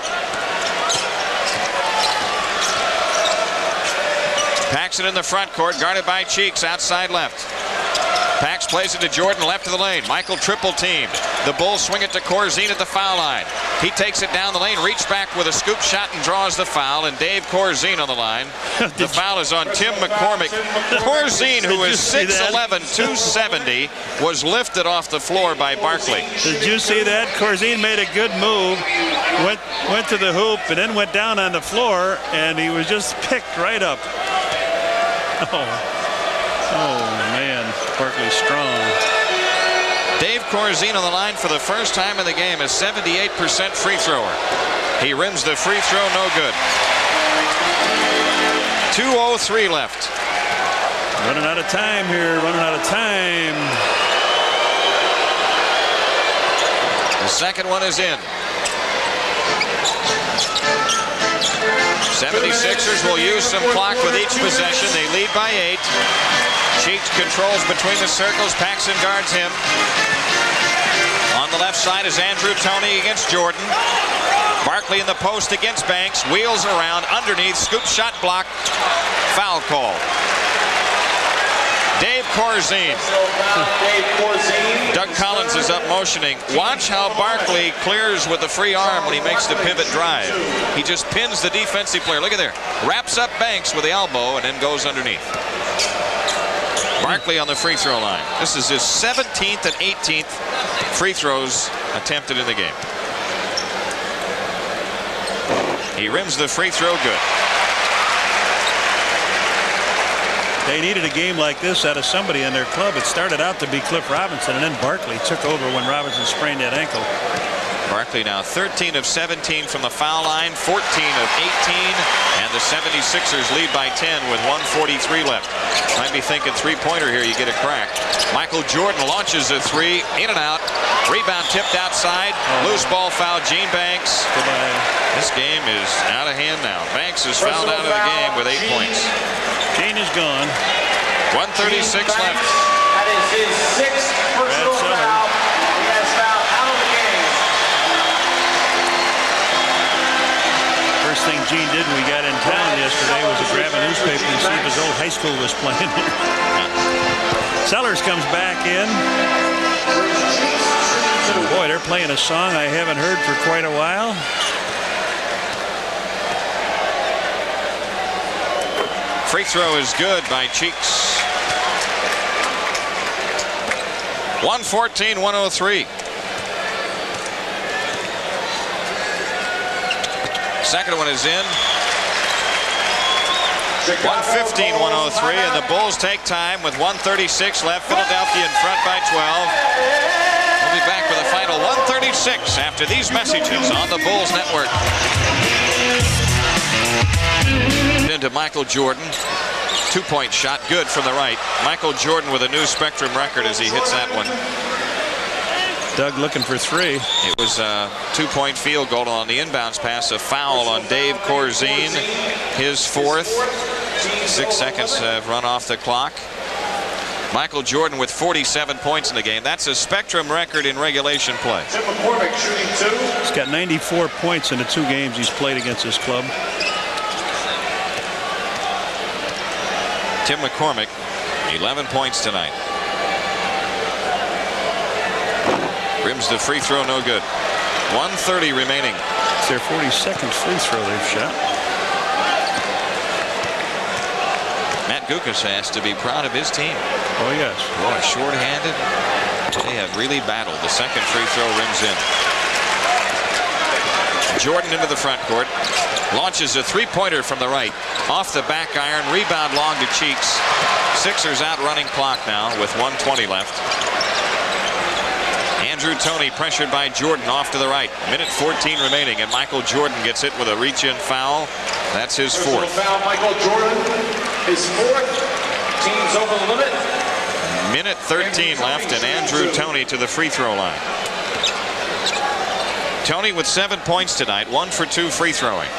Paxson in the front court, guarded by Cheeks, outside left. Pax plays it to Jordan, left of the lane. Michael triple teamed. The Bulls swing it to Corzine at the foul line. He takes it down the lane, reaches back with a scoop shot and draws the foul. And Dave Corzine on the line. The foul is on Tim McCormick. Corzine, who is 6'11", 270, was lifted off the floor by Barkley. Did you see that? Corzine made a good move, went to the hoop, and then went down on the floor, and he was just picked right up. Oh man, Barkley's strong. Dave Corzine on the line for the first time in the game, a 78% free thrower. He rims the free throw, no good. 2:03 left. Running out of time here, running out of time. The second one is in. 76ers will use some clock with each possession. They lead by 8. Cheeks controls between the circles. Paxson guards him. On the left side is Andrew Toney against Jordan. Barkley in the post against Banks. Wheels around underneath. Scoop shot blocked. Foul call. Dave Corzine. Doug Collins is up motioning. Watch how Barkley clears with the free arm when he makes the pivot drive. He just pins the defensive player. Look at there. Wraps up Banks with the elbow and then goes underneath. Barkley on the free throw line. This is his 17th and 18th free throws attempted in the game. He rims the free throw good. They needed a game like this out of somebody in their club. It started out to be Cliff Robinson, and then Barkley took over when Robinson sprained that ankle. Barkley now 13 of 17 from the foul line, 14 of 18, and the 76ers lead by 10 with 1:43 left. Might be thinking three-pointer here, you get a crack. Michael Jordan launches a three, in and out. Rebound tipped outside. Loose ball foul, Gene Banks. Goodbye. This game is out of hand now. Banks is fouled out of the game with 8 points. Gene is gone. 1:36 left. That is his 6th personal foul. He has fouled out of the game. First thing Gene did when we got in town yesterday was to grab a newspaper and see if his old high school was playing there. Sellers comes back in. Boy, they're playing a song I haven't heard for quite a while. Free throw is good by Cheeks. 114-103. Second one is in. 115-103, and the Bulls take time with 1:36 left. Philadelphia in front by 12. We'll be back with a final 1:36 after these messages on the Bulls Network. Into Michael Jordan. 2-point shot, good from the right. Michael Jordan with a new Spectrum record as he hits that one. Doug looking for 3. It was a 2-point field goal on the inbounds pass. A foul on Dave Corzine, his 4th. 6 seconds have run off the clock. Michael Jordan with 47 points in the game. That's a Spectrum record in regulation play. Tim McCormick shooting 2. He's got 94 points in the 2 games he's played against his club. Tim McCormick, 11 points tonight. Rims the free throw, no good. 1:30 remaining. It's their 42nd free throw they've shot. Matt Gukas has to be proud of his team. Oh, yes. Boy, short-handed. They have really battled. The second free throw rims in. Jordan into the front court. Launches a three-pointer from the right. Off the back iron. Rebound long to Cheeks. Sixers outrunning clock now with 1:20 left. Andrew Toney pressured by Jordan off to the right. Minute 14 remaining, and Michael Jordan gets hit with a reach-in foul. That's his 4th. Foul, Michael Jordan, his 4th. Teams over the limit. Minute 13 left, and Andrew Toney to the free throw line. Toney with 7 points tonight, 1 for 2 free throwing.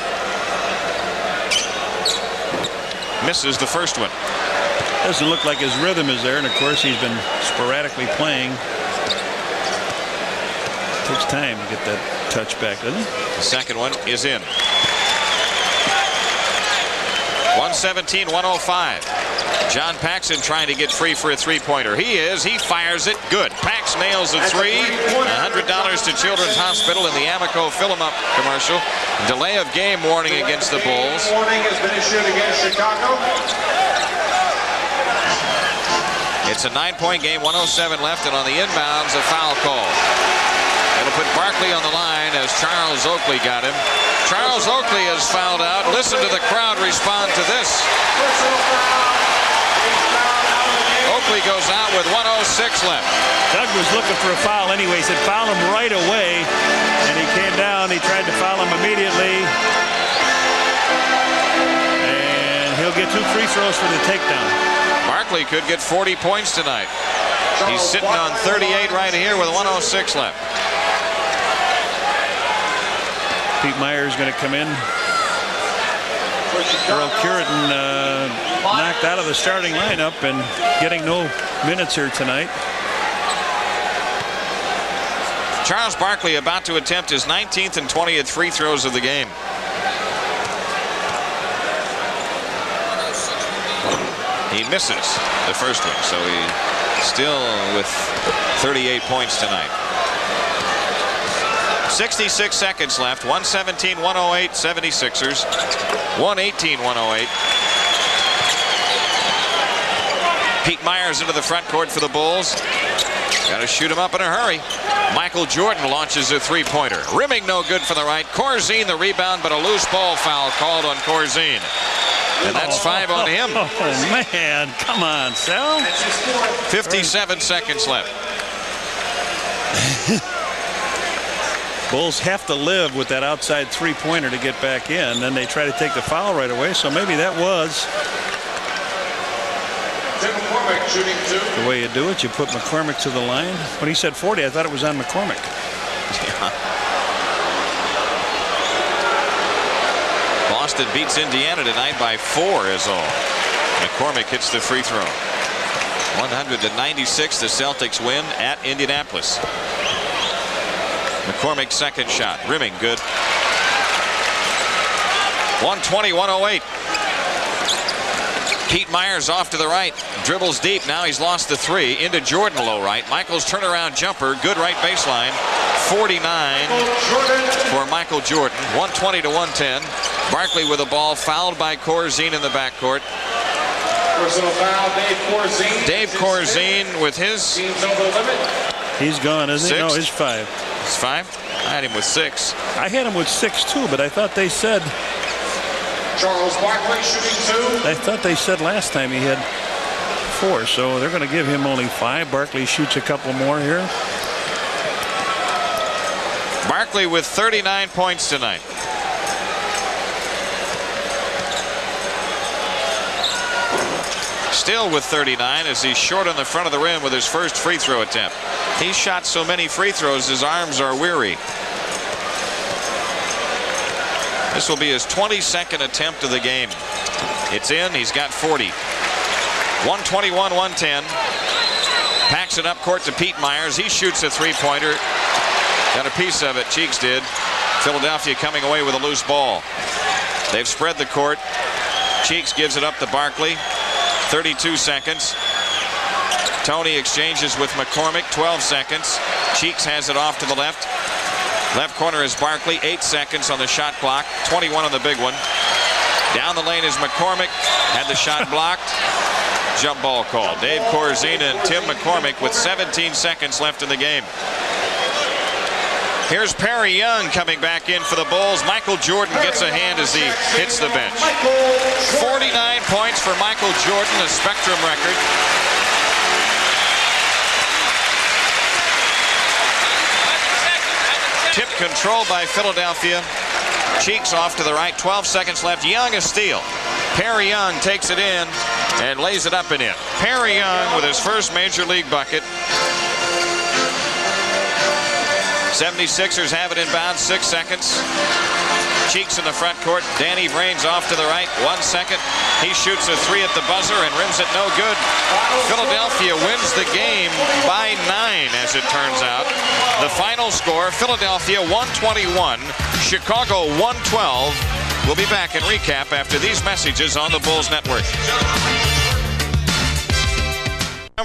Misses the first one. Doesn't look like his rhythm is there, and of course he's been sporadically playing. Takes time to get that touch back, doesn't it? The second one is in. 117-105. John Paxson trying to get free for a three-pointer. He is. He fires it. Good. Pax nails a 3. $100 to Children's Hospital in the Amoco Fill-em-up commercial. Delay of game warning against the Bulls. Warning has been issued against Chicago. It's a 9-point game. 107 left, and on the inbounds, a foul call. It'll put Barkley on the line as Charles Oakley got him. Charles Oakley is fouled out. Listen to the crowd respond to this. Oakley goes out with 1:06 left. Doug was looking for a foul anyway. He said foul him right away, and he came down. He tried to foul him immediately, and he'll get 2 free throws for the takedown. Barkley could get 40 points tonight. He's sitting on 38 right here with 1:06 left. Pete Meyer is going to come in. Earl Curitan knocked out of the starting lineup and getting no minutes here tonight. Charles Barkley about to attempt his 19th and 20th free throws of the game. He misses the first one, so he's still with 38 points tonight. 66 seconds left. 117-108 76ers. 118-108. Pete Myers into the front court for the Bulls. Got to shoot him up in a hurry. Michael Jordan launches a three-pointer. Rimming no good for the right. Corzine the rebound, but a loose ball foul called on Corzine. And that's 5 on him. Oh, man. Come on, Sal. 57 seconds left. Bulls have to live with that outside three-pointer to get back in. Then they try to take the foul right away. So maybe that was the way you do it. You put McCormick to the line. When he said 40, I thought it was on McCormick. Yeah. Boston beats Indiana tonight by 4 is all. McCormick hits the free throw. 100-96, the Celtics win at Indianapolis. McCormick's second shot, rimming good. 120-108. Pete Myers off to the right, dribbles deep. Now he's lost the three. Into Jordan low right. Michael's turnaround jumper, good right baseline. 49 for Michael Jordan. 120-110. Barkley with the ball, fouled by Corzine in the backcourt. Personal foul, Dave Corzine. Dave Corzine with his. Team's over the limit. He's gone, isn't he? No, he's 5. It's 5. I had him with 6. I had him with 6 too, but I thought they said. Charles Barkley shooting 2. I thought they said last time he had 4, so they're going to give him only 5. Barkley shoots a couple more here. Barkley with 39 points tonight. Still with 39 as he's short on the front of the rim with his first free throw attempt. He's shot so many free throws his arms are weary. This will be his 22nd attempt of the game. It's in. He's got 40. 121-110. Packs it up court to Pete Myers. He shoots a three-pointer. Got a piece of it. Cheeks did. Philadelphia coming away with a loose ball. They've spread the court. Cheeks gives it up to Barkley. 32 seconds. Tony exchanges with McCormick. 12 seconds. Cheeks has it off to the left. Left corner is Barkley. 8 seconds on the shot clock. 21 on the big one. Down the lane is McCormick. Had the shot blocked. Jump ball call. Dave Corzine and Tim McCormick with 17 seconds left in the game. Here's Perry Young coming back in for the Bulls. Michael Jordan gets a hand as he hits the bench. 49 points for Michael Jordan, a Spectrum record. Tip control by Philadelphia. Cheeks off to the right. 12 seconds left. Young a steal. Perry Young takes it in and lays it up and in. Perry Young with his first major league bucket. 76ers have it inbound. 6 seconds. Cheeks in the front court. Danny Brains off to the right. 1 second. He shoots a three at the buzzer and rims it no good. Philadelphia wins the game by 9, as it turns out. The final score, Philadelphia 121, Chicago 112. We'll be back and recap after these messages on the Bulls Network.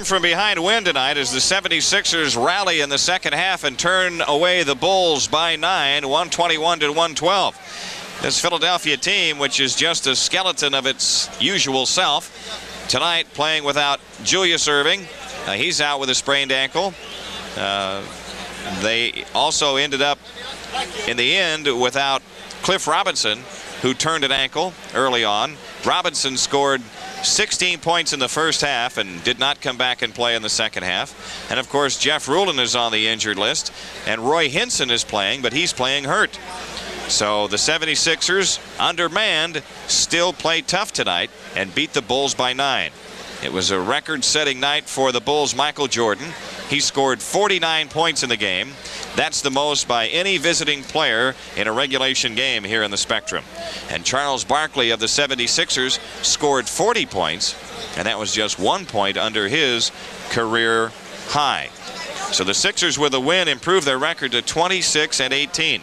From behind win tonight as the 76ers rally in the second half and turn away the Bulls by 9, 121-112. This Philadelphia team, which is just a skeleton of its usual self, tonight playing without Julius Erving. He's out with a sprained ankle. They also ended up in the end without Cliff Robinson, who turned an ankle early on. Robinson scored 16 points in the first half and did not come back and play in the second half. And of course Jeff Rulin is on the injured list, and Roy Hinson is playing, but he's playing hurt. So the 76ers, undermanned, still play tough tonight and beat the Bulls by 9. It was a record-setting night for the Bulls' Michael Jordan. He scored 49 points in the game. That's the most by any visiting player in a regulation game here in the Spectrum. And Charles Barkley of the 76ers scored 40 points, and that was just 1 point under his career high. So the Sixers with a win improve their record to 26-18.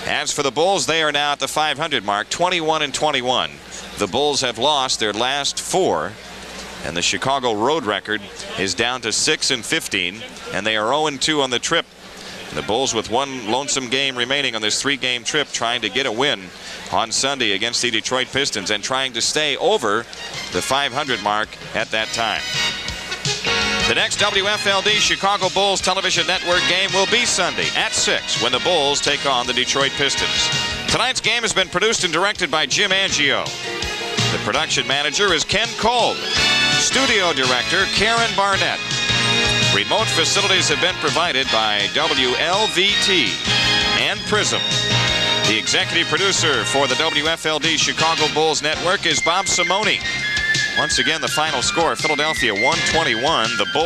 As for the Bulls, they are now at the 500 mark, 21-21. The Bulls have lost their last 4, and the Chicago road record is down to 6-15, and they are 0-2 on the trip. The Bulls with one lonesome game remaining on this 3-game trip, trying to get a win on Sunday against the Detroit Pistons and trying to stay over the 500 mark at that time. The next WFLD Chicago Bulls television network game will be Sunday at 6 when the Bulls take on the Detroit Pistons. Tonight's game has been produced and directed by Jim Angio. The production manager is Ken Kolb. Studio director Karen Barnett. Remote facilities have been provided by WLVT and Prism. The executive producer for the WFLD Chicago Bulls network is Bob Simone. Once again, the final score, Philadelphia 121. The Bulls